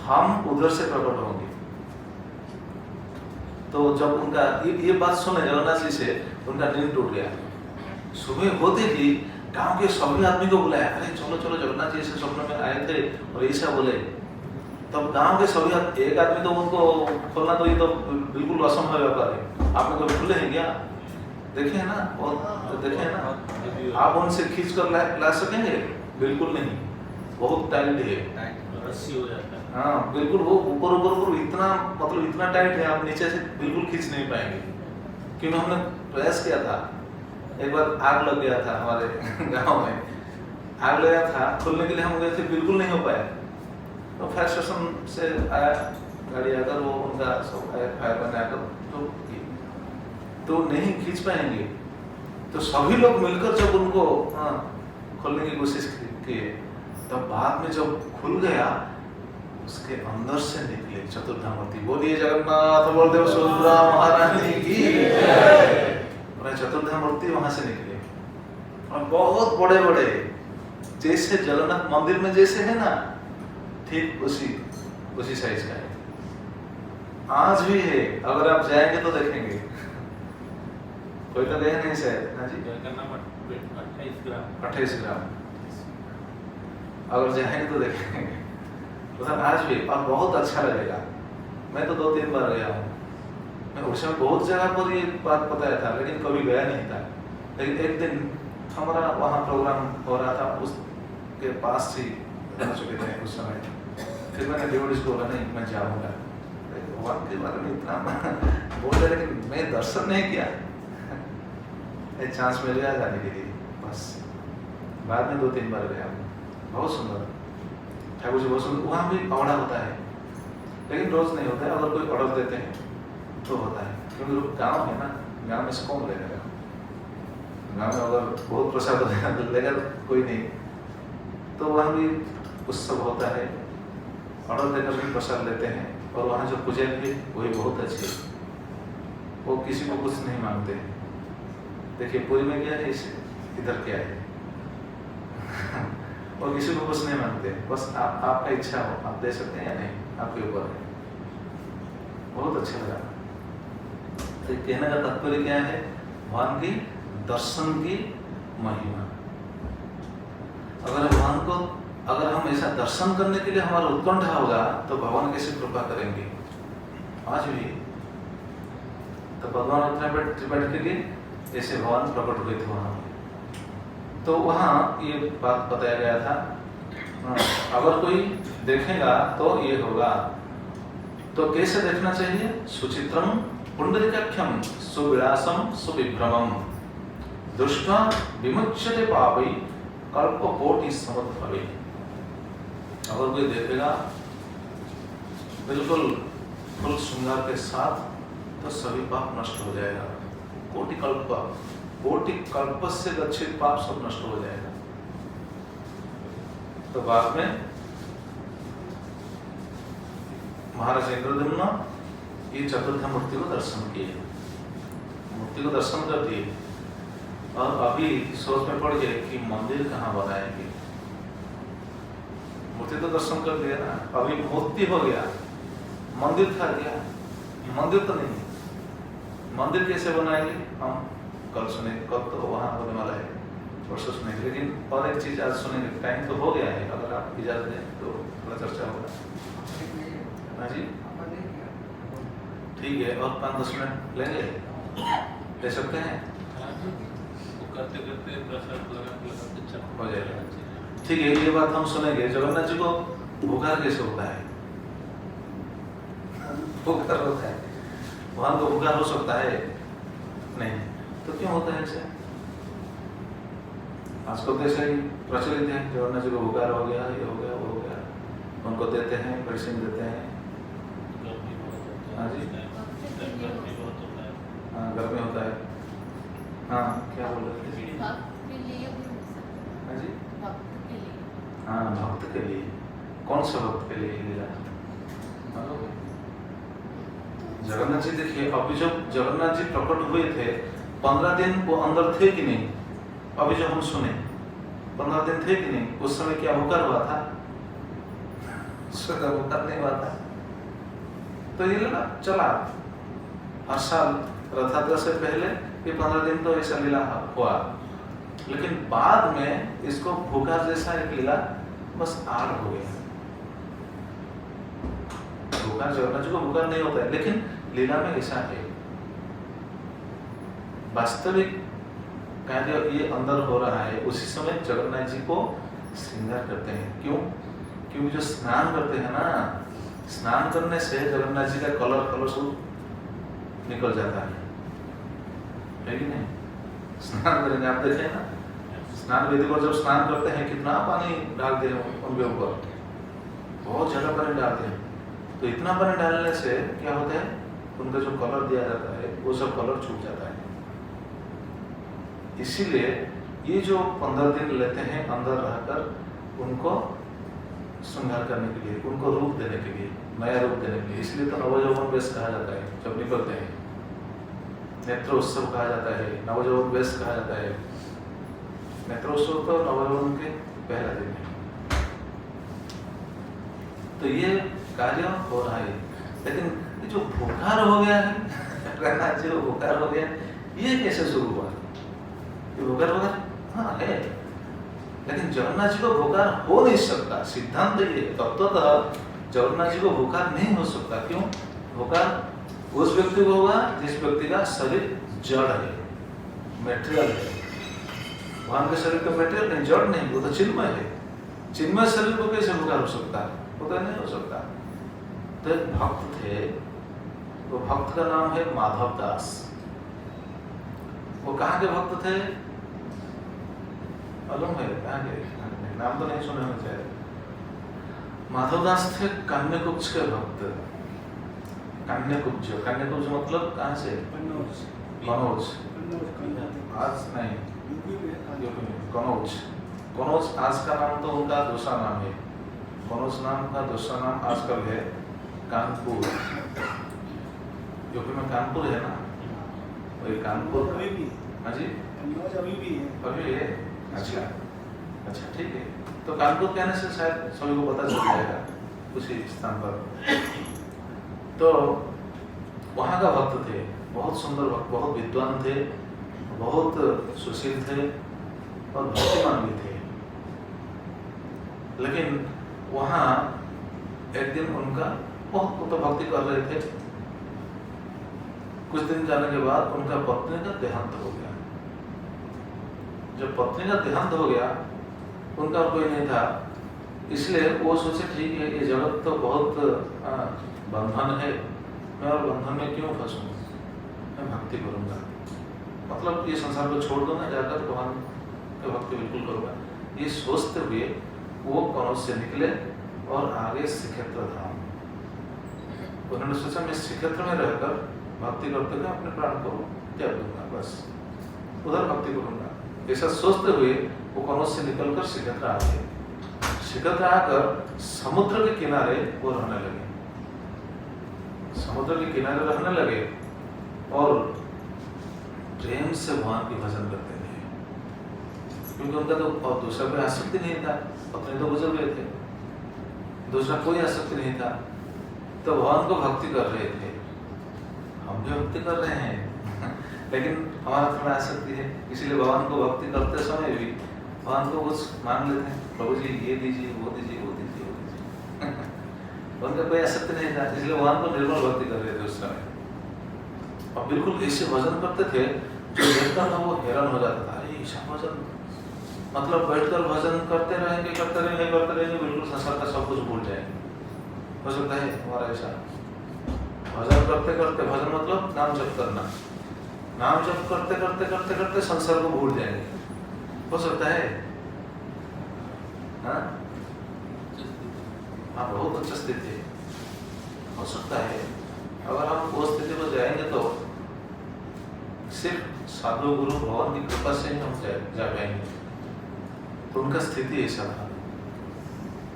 हम उधर से प्रकट होंगे। तो जब उनका ये बात सुने जगन्नाथ जी से उनका नींद टूट गया। सुबह होते ही गांव के सभी आदमी को बुलाया, अरे चलो चलो जगन्नाथ जी ऐसे स्वप्न में आए थे और ऐसा बोले। तब गांव के सभी एक आदमी तो उनको खोलना तो ये तो बिल्कुल असंभव व्यापार है। आप लोग खुले हैं क्या? देखे ना, और देखे ना, आप उनसे खींच कर ला सकेंगे? बिल्कुल नहीं, बहुत टाइट है, रस्सी हो जाता है। हाँ बिल्कुल, वो ऊपर इतना मतलब इतना टाइट है, आप नीचे से बिल्कुल खींच नहीं पाएंगे। क्योंकि हमने प्रयास किया था, एक बार आग लग गया था हमारे गांव में, आग लगा था, खोलने के लिए हम गए थे, बिल्कुल नहीं हो पाया। तो फायर स्टेशन से आया गाड़ी आकर, वो उनका सब फायर मैन आकर तो नहीं खींच पाएंगे। तो सभी लोग मिलकर जब उनको खोलने की कोशिश की, तब बाद में जब खुल गया, उसके अंदर से निकले चतुर्धामूर्ति। बोलिए जगन्नाथ बलदेव सुभद्रा महारानी की जय। चतुर्धामूर्ति वहां से निकले और बहुत बड़े बड़े, जैसे जगन्नाथ मंदिर में जैसे है ना, ठीक उसी साइज का है। आज भी है, अगर आप जाएंगे तो देखेंगे। कोई तो गए नहीं शायद? हाँ जी, 28 ग्राम अगर जाएंगे तो देखेंगे उधर आज भी, और बहुत अच्छा लगेगा। मैं तो 2-3 बार गया हूँ। मैं उड़ीसा में बहुत जगह पर ये बात बताया था, लेकिन कभी गया नहीं था। लेकिन एक दिन हमारा वहाँ प्रोग्राम हो रहा था, उसके पास ही रह चुके थे उस समय। फिर मैंने डिवोटीज को बोला, नहीं मैं जाऊँगा। भगवान के बारे में इतना बोल रहे, लेकिन मैं दर्शन नहीं किया। एक चांस मिल गया जाने के लिए, बस। बाद में 2-3 बार गया। बहुत सुंदर ठाकुर जी, बहुत सुंदर। वहाँ भी औड़ा होता है, लेकिन रोज नहीं होता है। अगर कोई ऑर्डर देते हैं तो होता है, क्योंकि गांव है ना, गांव में से कौन लेगा? गांव में अगर बहुत प्रसाद लेगा कोई नहीं। तो वहाँ भी उत्सव होता है, ऑर्डर देकर भी प्रसाद लेते हैं। और वहाँ जो पूजा भी वही बहुत अच्छी है, वो किसी को कुछ नहीं मांगते। देखिए पुरी में क्या है, इधर क्या है। और किसी को कुछ नहीं मांगते, बस आपका इच्छा हो, आप दे सकते हैं या नहीं, आपके ऊपर है। बहुत अच्छा लगा। तो कहने का तात्पर्य क्या है? भगवान की दर्शन की महिमा। अगर हम ऐसा दर्शन करने के लिए हमारा उत्कंठा होगा, तो भगवान कैसे कृपा करेंगे? आज भी तो भगवान त्रिपाठी के ऐसे भगवान प्रकट हुए थे वहाँ। तो वहाँ ये बात बताया गया था, अगर कोई देखेगा तो ये होगा। तो कैसे देखना चाहिए? सुचित्रम पुंडरीकाख्यम सुविलासम सुविभ्रमम दृष्ट्वा विमुच्यते पापै कल्पकोटि समद्भवे। अगर कोई देखेगा बिल्कुल फुल श्रृंगार के साथ, तो सभी पाप नष्ट हो जाएगा। कोटि कल्प से गच्छित पाप सब नष्ट हो जाएगा। तो बाद में महाराज इंद्रद्युम्न ये चतुर्थ मूर्ति को दर्शन किए, मूर्ति को दर्शन कर दिए। और अभी सोच में पड़ गए कि मंदिर कहाँ बनाएंगे। मूर्ति तो दर्शन कर लिया ना, अभी मूर्ति हो गया, मंदिर था क्या? मंदिर तो नहीं। मंदिर कैसे बनाएंगे हम कल सुने, कल तो वहाँ होने वाला है, परसों सुनेंगे। लेकिन और एक चीज आज सुनेंगे, टाइम तो हो गया है, अगर आप इजाजत दें तो थोड़ा चर्चा होगा। हाँ जी ठीक है, और 5-10 मिनट लेंगे, ले सकते हैं? करते करते प्रसाद लगाते हो जाएगा। ठीक है, ये बात हम सुनेंगे। जगन्नाथ जी को भूखार कैसे होता है? भूखार होता है, भगवान को भूखार हो सकता है? नहीं। तो क्यों होता है ऐसे? आजकल तो ऐसे ही प्रचलित है, जगन्नाथ जी को भूखार हो गया, ये हो गया, वो हो गया, उनको देते हैं, मेडिसिन देते हैं। हाँ जी हाँ, घर में होता है। हाँ, क्या बोल रहे थे? भक्त के लिए भी हो सकता है। हाँ जी, भक्त के लिए। हाँ, भक्त के लिए। कौन से भक्त के लिए लीला? मालूम है? जगन्नाथ जी देखिए, अभी जब जगन्नाथ जी प्रकट हुए थे 15 दिन वो अंदर थे कि नहीं? अभी जो हम सुने 15 दिन थे कि नहीं? उस समय क्या हुक्कर हुआ था? स्वतः हुक्कर नहीं हुआ था। तो ये लीला चला हर साल रथयात्रा से पहले ये 15 दिन तो ऐसा लीला हुआ, लेकिन बाद में इसको भूखा जैसा एक लीला बस आड़ हो गया। भूखा जगन्नाथ जी को भूखा नहीं होता है, लेकिन लीला में ऐसा है। वास्तविक कार्य ये अंदर हो रहा है, उसी समय जगन्नाथ जी को श्रृंगार करते हैं। क्यों? क्योंकि जो स्नान करते हैं ना, स्नान करने से जगन्नाथ जी का कलर सब निकल जाता है कि नहीं? स्नान करेंगे, आप देखें ना, स्नान विधि पर जब स्नान करते हैं कितना पानी डालते हैं उनके ऊपर, बहुत ज्यादा पानी डालते हैं। तो इतना पानी डालने से क्या होता है, उनका जो कलर दिया जाता है वो सब कलर छूट जाता है। इसीलिए ये जो 15 दिन लेते हैं अंदर रहकर उनको श्रृंगार करने के लिए, उनको रूप देने के लिए, नया रूप देने के लिए। इसलिए तो नवयौवन वेश कहा जाता है जब निकलते हैं। नेत्रोत्सव कहा जाता है, नवयौवन वेश कहा जाता है। नेत्रोत्सव तो नवयौवन के पहला दिन है। तो ये कार्य हो रहा है, लेकिन ये जो बुखार हो गया है जगन्नाथ जी को बुखार हो गया, ये कैसे शुरू हुआ? ये बुखार हाँ है, लेकिन जगन्नाथ जी को बुखार हो नहीं सकता। सिद्धांत ये तत्वतः जगन्नाथ जी को बुखार नहीं हो सकता। क्यों? बुखार उस व्यक्ति को होगा जिस व्यक्ति का शरीर जड़ है, मेटेरियल है। भगवान के शरीर का मेटेरियल नहीं, जड़ नहीं, वो तो चिन्मय है। चिन्मय शरीर को कैसे बुखार हो सकता है? वो तो नहीं हो सकता। तो एक भक्त थे, वो भक्त का नाम है माधव दास। वो कहाँ के भक्त थे? मालूम है कहाँ के? नाम तो नहीं सुने होने चाहिए। माधव दास थे कन्याकुब्ज के भक्त। कन्याकुब्ज मतलब कहाँ से? कनौज। आज नहीं, कनौज आज का नाम तो उनका दूसरा नाम है। कनौज नाम का दूसरा नाम आजकल है कानपुर। यूपी में कानपुर है ना, वही कानपुर। हाँ जी, अभी है। अच्छा ठीक है। तो कानपुर कहने से शायद सभी को पता चल जाएगा उसी स्थान पर। तो वहाँ का भक्त थे, बहुत सुंदर भक्त, बहुत विद्वान थे, बहुत सुशील थे और भक्तिमान भी थे। लेकिन वहाँ एक दिन उनका बहुत तो भक्ति कर रहे थे। कुछ दिन जाने के बाद उनका पत्नी का देहांत हो गया। जब पत्नी का देहांत हो गया, उनका कोई नहीं था, इसलिए वो सोचे ठीक है ये जगत तो बहुत बंधन है, मैं और बंधन में क्यों फंसूं, मैं भक्ति करूंगा। मतलब ये संसार को छोड़ दूंगा, जाकर भगवान की भक्ति बिल्कुल करूंगा। ये सोचते हुए वो कनौज से निकले और आगे श्रीक्षेत्र धाम। उन्होंने सोचा मैं श्रीक्षेत्र में रहकर भक्ति करते हुए अपने प्राण को त्याग दूंगा, बस उधर भक्ति करूंगा। ऐसा सोचते हुए वो कनौज से निकलकर श्रीक्षेत्र आ गए। श्रीक्षेत्र आकर समुद्र के किनारे वो रहने लगे। समुद्र के किनारे रहने लगे और प्रेम से भगवान की भजन करते थे, क्योंकि उनका तो और दूसरा कोई आसक्ति नहीं था। पत्नी तो गुजर गए थे, दूसरा कोई आसक्ति नहीं था, तो भगवान को भक्ति कर रहे थे। हम भी भक्ति कर रहे हैं लेकिन हमारा थोड़ा आसक्ति है, इसीलिए भगवान को भक्ति करते समय भी भगवान को कुछ मांग लेते हैं, प्रभु जी ये दीजिए, वो दीजिए, वो दीजिए, वो दीजिए उनका कोई आसक्ति नहीं था, इसलिए भगवान को निर्मल भक्ति कर रहे थे उस समय। और बिल्कुल ऐसे भजन करते थे जो देखता था वो हैरान हो जाता था, अरे ऐसा भजन, मतलब बैठकर भजन करते रहेंगे, बिल्कुल संसार का सब कुछ भूल जाएंगे। हो सकता है हमारा ऐसा भजन करते करते, भजन मतलब नाम जप करना, नाम जप करते करते करते करते संसार को भूल जाएंगे। हो सकता है हाँ, बहुत उच्च स्थिति हो सकता है। अगर हम वो स्थिति को जाएंगे तो सिर्फ साधु गुरु भगवान की कृपा से ही हम जा पाएंगे। तो उनका स्थिति ऐसा था,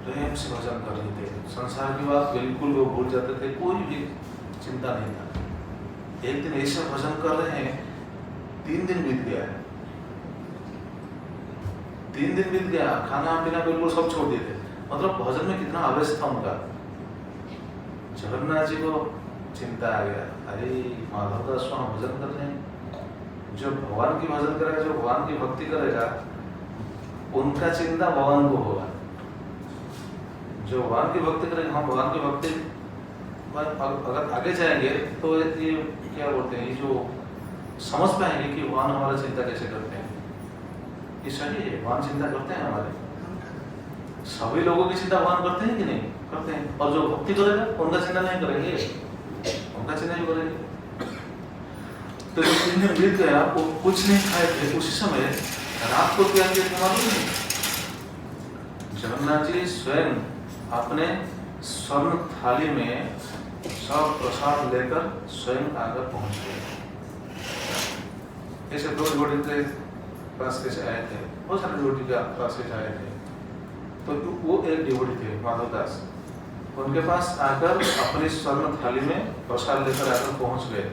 प्रेम से भजन कर रहे थे, संसार की बात बिल्कुल वो भूल जाते थे, कोई भी चिंता नहीं था। एक दिन ऐसा भजन कर रहे हैं, 3 दिन बीत गया है, 3 दिन बीत गया, खाना पीना बिल्कुल सब छोड़ दिए थे। मतलब भजन में कितना आवेश था उनका। जगन्नाथ जी को चिंता आ गया, अरे माधव दास वहां भजन कर रहे हैं, जो भगवान की भजन करेगा, जो भगवान की भक्ति करेगा, उनका चिंता भगवान को होगा। जो भगवान की भक्ति करेगा, हम भगवान की भक्ति अगर आगे जाएंगे तो ये क्या बोलते हैं, ये जो समझ पाएंगे कि भगवान हमारा चिंता कैसे करते हैं। ये सही है, भगवान चिंता करते हैं हमारे, सभी लोगों की चिंता भगवान करते हैं कि नहीं करते हैं। और जो भक्ति करेगा उनका चिंता नहीं करेंगे, उनका चिंता नहीं करेंगे। तो जो 3 दिन बीत गया, वो कुछ नहीं खाए थे। उसी समय रात को क्या किया मालूम नहीं, जगन्नाथ जी स्वयं अपने स्वर्ण थाली में सब प्रसाद लेकर स्वयं आकर पहुंच गए। ऐसे 2 डिवोटी के पास कैसे आए थे, बहुत सारे डिवोटी के पास कैसे आए थे। तो वो एक डिवोटी थे माधव दास, उनके पास आकर अपनी स्वर्ण थाली में प्रसाद लेकर आकर पहुंच गए,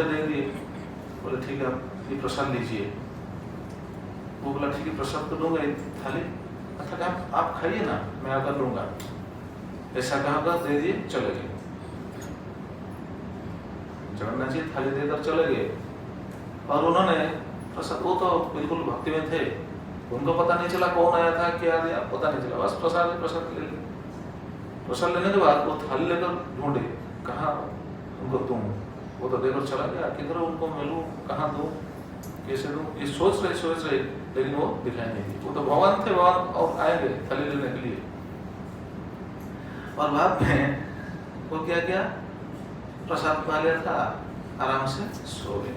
दे दिए। बोले ठीक है, आप ये प्रसाद लीजिए। वो बोला ठीक है, प्रसाद तो दूंगा, थाली अच्छा आप खाइए ना, मैं आकर लूंगा। ऐसा कहकर दे दिए, चले गए। जगन्नाथ जी थाली देकर चले गए और उन्होंने प्रसाद, वो तो बिल्कुल भक्ति में थे, उनको पता नहीं चला कौन आया था, क्या दिया, पता नहीं चला, बस प्रसाद ले लिया। प्रसाद लेने के बाद वो थाली लेकर ढूंढे, कहाँ उनको दूं, वो तो देकर चला गया, किधर उनको मिलूं, कहाँ दूं, कैसे दूं, ये सोच रहे, लेकिन वो दिखाई नहीं दी। वो तो भगवान थे, भगवान और आएंगे थाली लेने के लिए। और बाद में वो क्या किया, प्रसाद पा लिया था, आराम से सो गए।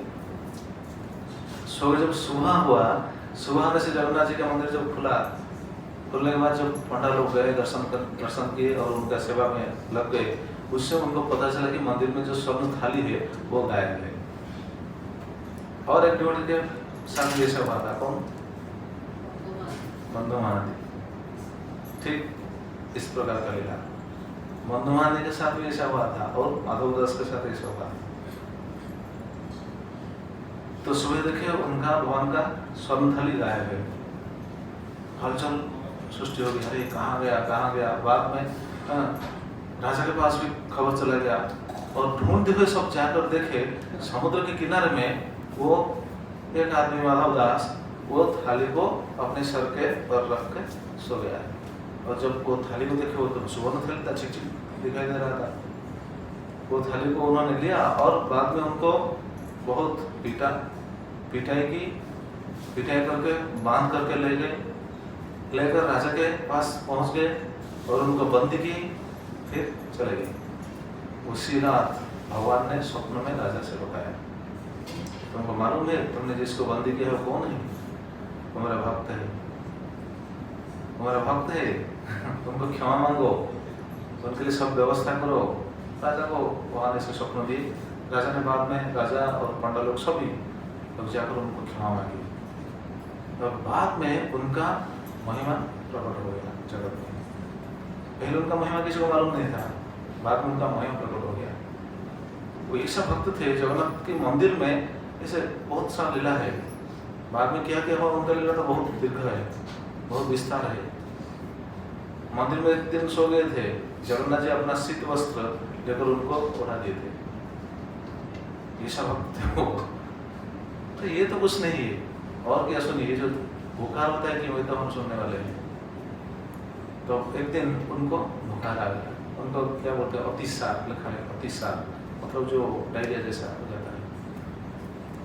जब सुबह हुआ, सुबह आने से जगन्नाथ जी का मंदिर जब खुलने के बाद जब पंडा लोग गए दर्शन किए और उनका सेवा में लग गए, उससे उनको पता चला कि मंदिर में जो स्वर्ण थाली है वो गायब है। और एक डिवोटी के साथ भी ऐसा हुआ था, कौन, बंधु महानदी। ठीक इस प्रकार का लीला बंधु महानदी के साथ भी ऐसा हुआ था और माधव दास के साथ ऐसा हुआ। तो सुबह देखिए उनका भगवान का स्वर्ण थाली गायब है। हलचल सृष्टि हो गई, अरे कहाँ गया। बाद में राजा के पास भी खबर चला गया और ढूंढते हुए सब जाकर देखे, समुद्र के किनारे में वो एक आदमी माधव दास वो थाली को अपने सर के पर रख के सो गया है। और जब वो थाली को देखे, वो तो सुवर्ण थाली था, चिक दिखाई दे रहा था। वो थाली को उन्होंने लिया और बाद में उनको बहुत पिटाई करके बांध करके ले गए, लेकर राजा के पास पहुंच गए और उनको बंदी की, फिर चले गए। उसी रात भगवान ने स्वप्न में राजा से बताया, तुमको मालूम है तुमने जिसको बंदी किया है वो कौन है, तुम्हारा भक्त है, तुमको क्षमा मांगो, उनके लिए सब व्यवस्था करो। राजा को वहां से स्वप्न दिए। राजा ने बाद में, राजा और पंडा लोग सभी लोग जाकर उनको क्षमा मांगी। और बाद में उनका महिमा प्रकट हो गया जगत में। पहले उनका महिमा किसी को मालूम नहीं था, बाद में उनका महिमा प्रकट हो गया। वो ऐसा भक्त थे, जगन्नाथ के मंदिर में ऐसे बहुत सा लीला है। बाद में क्या हुआ उनका लीला तो बहुत दीर्घ है, बहुत विस्तार है। मंदिर में एक दिन सो गए थे, जगन्नाथ जी अपना शीत वस्त्र लेकर उनको उड़ा दिए थे। ऐसा भक्त थे वो। तो ये तो कुछ नहीं है, और क्या सुनिए, जो बुखार होता है कि वही तो हम सुनने वाले हैं। तो एक दिन उनको बुखार आ गया, उनको क्या बोलते हैं, अतिसार लिखा है, अतिसार मतलब जो डायरिया जैसा हो जाता है,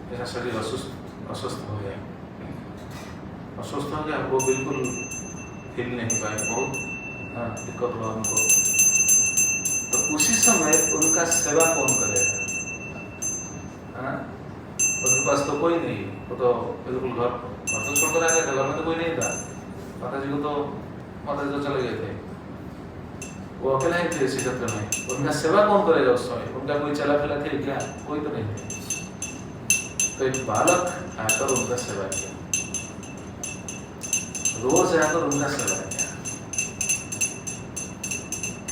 जैसा शरीर अस्वस्थ हो गया, वो बिल्कुल हिल नहीं पाए, बहुत दिक्कत हुआ उनको। तो उसी समय उनका सेवा कौन करेगा? उनके पास तो कोई नहीं, वो तो बिल्कुल घर तो छोड़कर आ गए थे, घर में तो कोई नहीं था। माता जी तो चले गए थे, वो अकेला ही थे इसी क्षेत्र में। उनका सेवा कौन करेगा उस समय? उनका कोई चला फिला थे क्या? कोई तो नहीं थे। तो एक बालक आकर उनका सेवा किया, रोज आकर उनका सेवा किया।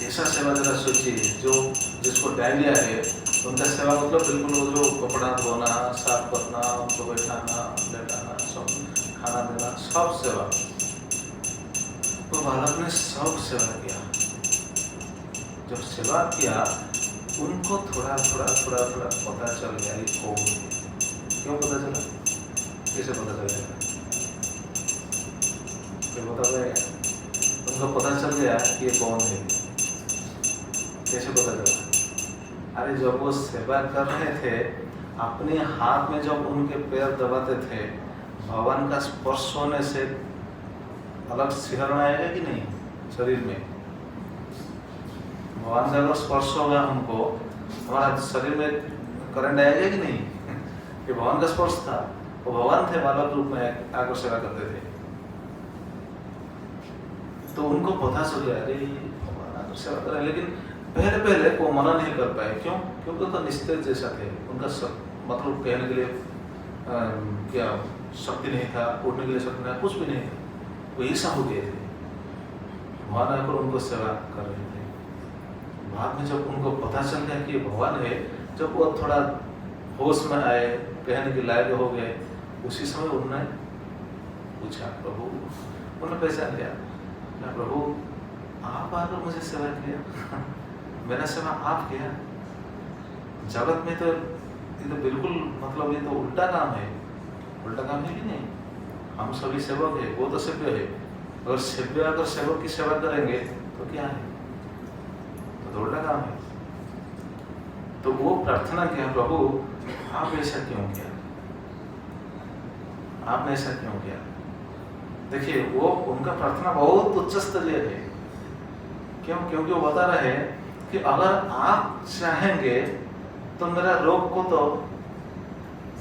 ऐसा सेवा जरा सोचिए, जो जिसको डायरिया है उनका सेवा मतलब बिल्कुल वो जो कपड़ा धोना, साफ करना, उनको बैठाना, लेटाना, सब खाना देना, सब सेवा। तो बालक ने सब सेवा किया। जब सेवा किया उनको थोड़ा पता चल गया ये कौन है। क्यों पता चला? कैसे पता चल गया? बता गया उनको पता चल गया कि ये कौन है। कैसे पता चला? अरे जब वो सेवा कर रहे थे, अपने हाथ में जब उनके पैर दबाते थे, भगवान का स्पर्श होने से अलग सिहरण आएगा कि नहीं शरीर में? भगवान का अगर स्पर्श होगा हमको, हमारा शरीर में करंट आएगा कि नहीं? ये भगवान का स्पर्श था, वो भगवान थे, बालक रूप में आकर सेवा करते थे। तो उनको पता चल गया, अरे भगवान आकर सेवा कर रहे हैं। लेकिन पहले वो मना नहीं कर पाए। क्यों? क्योंकि तो निस्तेज जैसा थे, उनका मतलब कहने के लिए क्या शक्ति नहीं था, उठने के लिए शक्ति नहीं था, कुछ भी नहीं था, वो ऐसा हो गए थे। भगवान आकर उनको सेवा कर रहे थे। बाद में जब उनको पता चल गया कि ये भगवान है, जब वो थोड़ा होश में आए, कहने के लायक हो गए, उसी समय उन्होंने पूछा, प्रभु, उन्होंने पहचान लिया, प्रभु आप आकर मुझे सेवा किया, मेरा सेवा आप किया। जगत में तो ये तो बिल्कुल मतलब ये तो उल्टा काम है। उल्टा काम है कि नहीं? हम सभी सेवक है, वो तो सेव्य है। अगर सेव्य अगर सेवक की सेवा करेंगे तो क्या है? तो उल्टा काम है। तो वो प्रार्थना किया, प्रभु आप ऐसा क्यों किया? आपने ऐसा क्यों किया? देखिए, वो उनका प्रार्थना बहुत उच्च स्तरीय है। क्यों? क्योंकि वो बता रहे हैं कि अगर आप चाहेंगे तो मेरा रोग को तो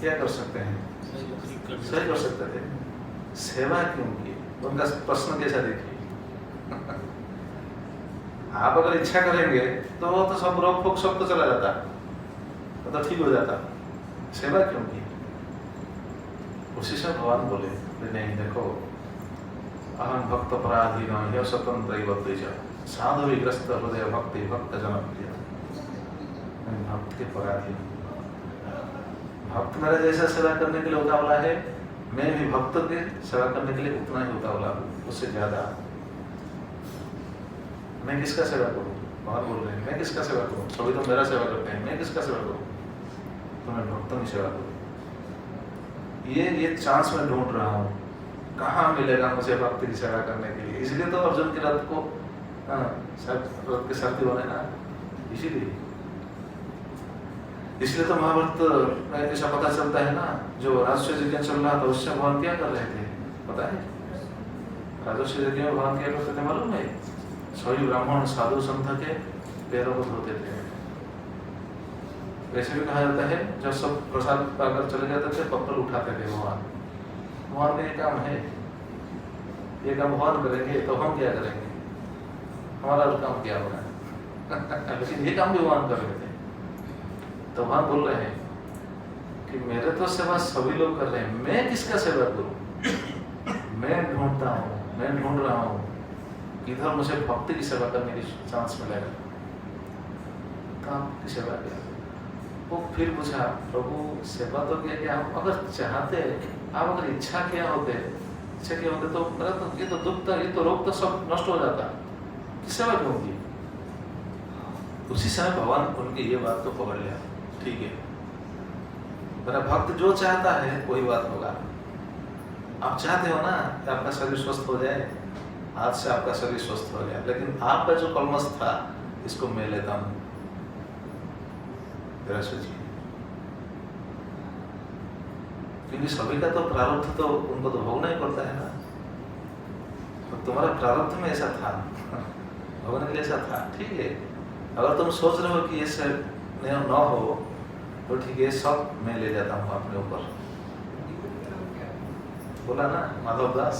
क्या कर सकते हैं? सही कर सकते थे। सेवा क्यों की? उनका प्रश्न कैसा देखिए। आप अगर इच्छा करेंगे तो सब रोग फोक सब तो चला जाता, तो ठीक हो जाता। सेवा क्यों की? उसी से भगवान बोले, नहीं देखो, अहम भक्त पराधीन यह स्वतंत्र साधु विग्रस्त हृदय भक्ति भक्त जनप्रिय। भक्त के पराधीन, भक्त मेरा जैसा सेवा करने के लिए उतावला है, मैं भी भक्त के सेवा करने के लिए उतना ही उतावला हूँ, उससे ज्यादा। मैं किसका सेवा करूँ? भगवान बोल रहे हैं, मैं किसका सेवा करूँ? सभी तो मेरा सेवा करते हैं, मैं किसका सेवा करूँ? तो मैं भक्तों की सेवा करूँ। ये चांस मैं ढूंढ रहा हूँ, कहाँ मिलेगा मुझे भक्ति की सेवा करने के लिए। इसलिए तो अर्जुन के रथ को रथ के सारथी बने ना, इसलिए तो महाभारत में ऐसा पता चलता है ना, जो राजस्व यज्ञ चल रहा था उससे भगवान क्या कर रहे थे पता है? राजस्व यज्ञ में भगवान क्या करते थे मालूम है? सभी ब्राह्मण साधु संत के पैरों को धोते थे। वैसे भी कहा जाता है, जब सब प्रसाद पाकर चले जाते थे, पत्थर उठाते थे भगवान। भगवान का ये काम है, ये काम भगवान करेंगे तो हम क्या करेंगे? हमारा काम क्या होगा? लेकिन ये काम भी भगवान कर रहे थे। तो भगवान बोल रहे हैं कि मेरे तो सेवा सभी लोग कर रहे हैं, मैं किसका सेवा करूं? मैं ढूंढता हूं, मैं ढूंढ रहा हूं किधर मुझे भक्ति की सेवा करने की चांस मिलेगा। काम की सेवा किया। वो फिर पूछा, प्रभु सेवा तो किया कि आप अगर चाहते, आप अगर इच्छा किया होते तो मेरा तो ये तो दुख था, ये तो रोग तो सब नष्ट हो जाता, सेवा क्यों की? उसी समय भगवान उनकी ये बात तो पकड़ लिया, ठीक है, मेरा भक्त जो चाहता है वही बात होगा। आप चाहते हो ना कि आपका शरीर स्वस्थ हो जाए, आज से आपका शरीर स्वस्थ हो गया, लेकिन आपका जो कलमश था इसको मैं लेता हूं। सोचिए, क्योंकि सभी का तो प्रारब्ध तो उनको तो भोगना ही पड़ता है ना। तो तुम्हारा प्रारब्ध में ऐसा था, भोगने के लिए ऐसा था, ठीक है। अगर तुम सोच रहे हो कि ये सब न हो तो ठीक है, सब मैं ले जाता हूँ अपने ऊपर। बोला ना माधव दास,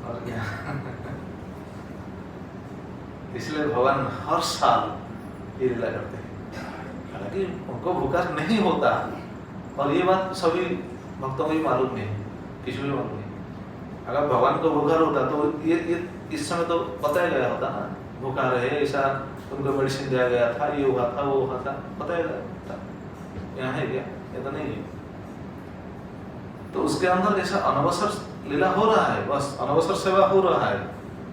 और क्या। इसलिए भगवान हर साल ये लीला करते हैं। हालांकि उनको भूखा नहीं होता, और ये बात सभी भक्तों को भी मालूम नहीं, किसी को भी मालूम नहीं। अगर भगवान को बुखार होता तो ये इस समय तो बताया गया होता ना, बुखार है, ऐसा उनको मेडिसिन दिया गया था, ये हुआ था, वो हुआ था, बताया गया था। यहाँ है क्या? ये तो नहीं है। तो उसके अंदर ऐसा अनवसर लीला हो रहा है, बस अनवसर सेवा हो रहा है,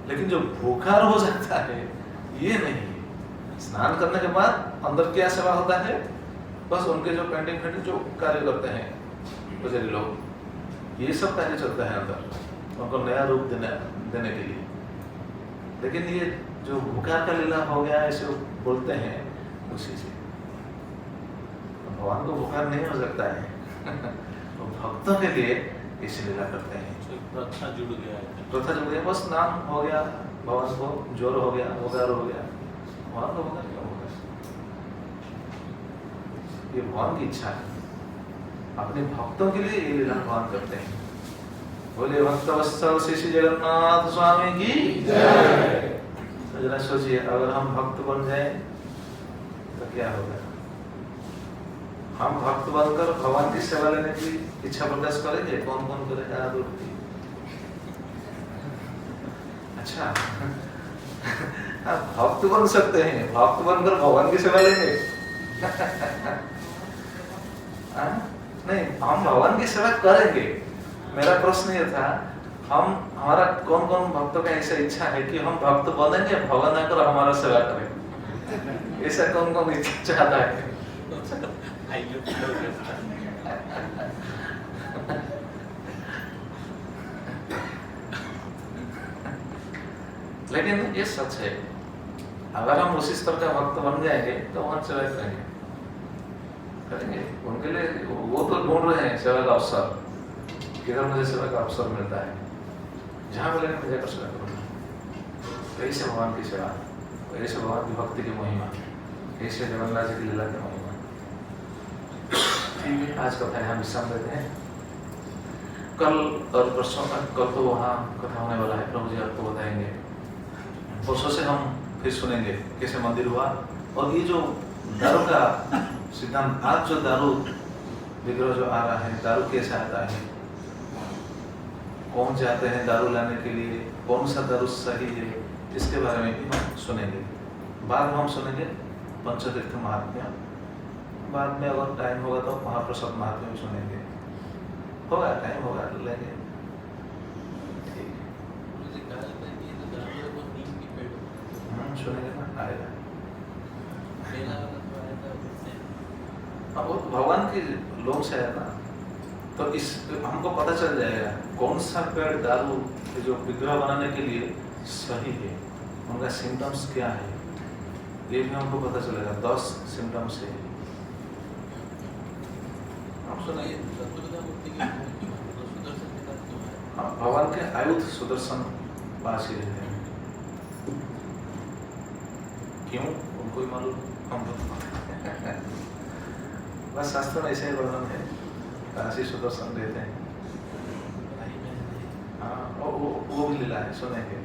लेकिन जो बुखार हो जाता है ये नहीं है। स्नान करने के बाद अंदर क्या सेवा होता है? बस उनके जो पेंटिंग जो कार्य करते हैं पुजारी लोग, ये सब कार्य चलता है अंदर, उनको नया रूप देने के लिए। लेकिन ये जो बुखार का लीला हो गया ऐसे बोलते हैं, उसी से भगवान को बुखार नहीं हो सकता है। तो भक्तों के लिए इसे लीला करते हैं। प्रथा जुड़ गया है। प्रथा जुड़ गया, बस नाम हो गया, भगवान को जोर हो गया, बुखार हो गया, भगवान को बुखार क्या होगा? ये भगवान की इच्छा है, अपने भक्तों के लिए ये लीला भगवान करते हैं। बोले भक्तवत्सल श्री श्री जगन्नाथ स्वामी की जय। तो जरा सोचिए, अगर हम भक्त बन जाए तो क्या होगा? हम भक्त बनकर भगवान की सेवा लेने की इच्छा प्रकाश करेंगे? कौन कौन करेगा? हाथ उठती। अच्छा, आप भक्त बन सकते हैं, भक्त बनकर भगवान की सेवा लेंगे? नहीं, हम भगवान की सेवा करेंगे। मेरा प्रश्न ये था, हमारा कौन कौन भक्तों का ऐसा इच्छा है कि हम भक्त बनेंगे, भगवान आकर हमारा सेवा करें? ऐसा कौन कौन इच्छा चाहता है? लेकिन ये सच है, अगर हम उसी स्तर का भक्त बन जाएंगे तो वहां सेवा करेंगे। उनके लिए वो तो ढूंढ रहे हैं सेवा का अवसर, किधर मुझे सेवा का अवसर मिलता है, जहां मिलेगा मुझे कर सेवा करूंगा। ऐसे भगवान की सेवा, ऐसे भगवान की भक्ति की महिमा, ऐसे जगन्नाथ जी की लीला की महिमा। ठीक है, आज कथा यहाँ विश्राम देते हैं। कल और परसों तक, कल तो वहाँ कथा होने वाला है, प्रभु जी आपको बताएंगे। परसों से हम फिर सुनेंगे कैसे मंदिर हुआ, और ये जो दारू का सिद्धांत, आज जो दारू विग्रह जो आ रहा है, दारू कैसे आता है, कौन जाते हैं दारू लाने के लिए, कौन सा दारू सही है, इसके बारे में भी हम सुनेंगे। बाद में हम सुनेंगे पंचतीर्थ महात्म्य, बाद में अगर टाइम होगा तो महाप्रसाद महात्म्य भी सुनेंगे। होगा टाइम होगा लेंगे। सुनेंगे ना, आएगा। वो भगवान की लोग से है ना, तो इस हमको पता चल जाएगा कौन सा पेड़ दारू जो विग्रह बनाने के लिए सही है, उनका सिम्टम्स क्या है, ये भी हमको पता चलेगा। 10 सिम्टम्स है। आप सुनाइए। भगवान के आयुध सुदर्शन पास ही रहते हैं। क्यों? उनको ही मालूम, हम बस शास्त्र में ऐसे ही वर्णन है, काशी सुदर्शन रहते हैं। हाँ, वो भी लीला है, सुनेंगे।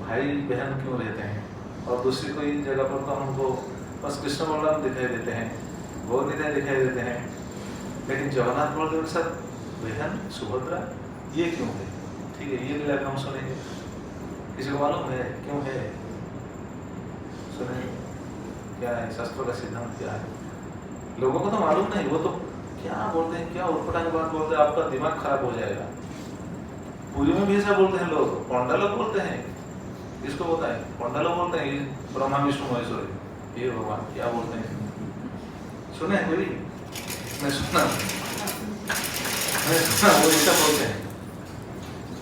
भाई बहन क्यों रहते हैं, और दूसरी कोई जगह पर तो हमको बस कृष्ण बलराम दिखाई देते हैं, गौर निताई दिखाई देते हैं, लेकिन जगन्नाथ बलदेव के साथ बहन सुभद्रा, ये क्यों है? ठीक है, ये लीला हम सुनेंगे। किसी को मालूम है क्यों है? सुनेंगे क्या है, शास्त्रों का सिद्धांत क्या है। लोगों को तो मालूम नहीं, वो तो क्या बोलते हैं, क्या उठपटांग बात बोलते हैं, आपका दिमाग खराब हो जाएगा। पूरी में भी ऐसा बोलते हैं लोग, पौंडा लोग बोलते हैं, इसको होता है पौंडा लोग बोलते हैं, ब्रह्मा विष्णु महेश्वर, ये भगवान क्या बोलते हैं, सुने कोई? मैं सुना वो ऐसा बोलते हैं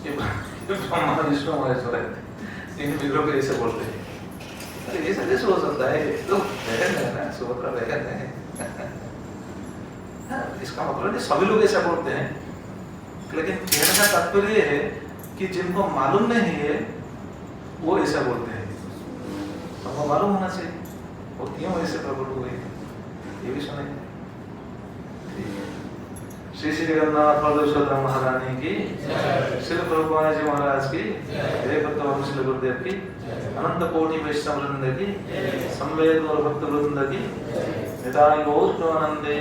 कि ब्रह्मा विष्णु महेश्वर है, इन विग्रह को ऐसे बोलते हैं। अरे ऐसा कैसे हो सकता है? तो बहन है ना, सुभद्रा बहन है। इसका मतलब नहीं सभी लोग ऐसा बोलते हैं, लेकिन कहने का तात्पर्य है कि जिनको मालूम नहीं है वो ऐसा बोलते हैं। हमको मालूम होना चाहिए वो क्यों ऐसे प्रकट हुए, ये भी सुनेंगे। श्री श्री जगन्नाथ बलदेव महारानी की, श्री प्रभुपाद जी महाराज की, जय भक्त श्री गुरुदेव की, अनंत कोटि वैष्णव वृंद की, संवेद और भक्त वृंद की। निताय गौर प्रेमानंदे।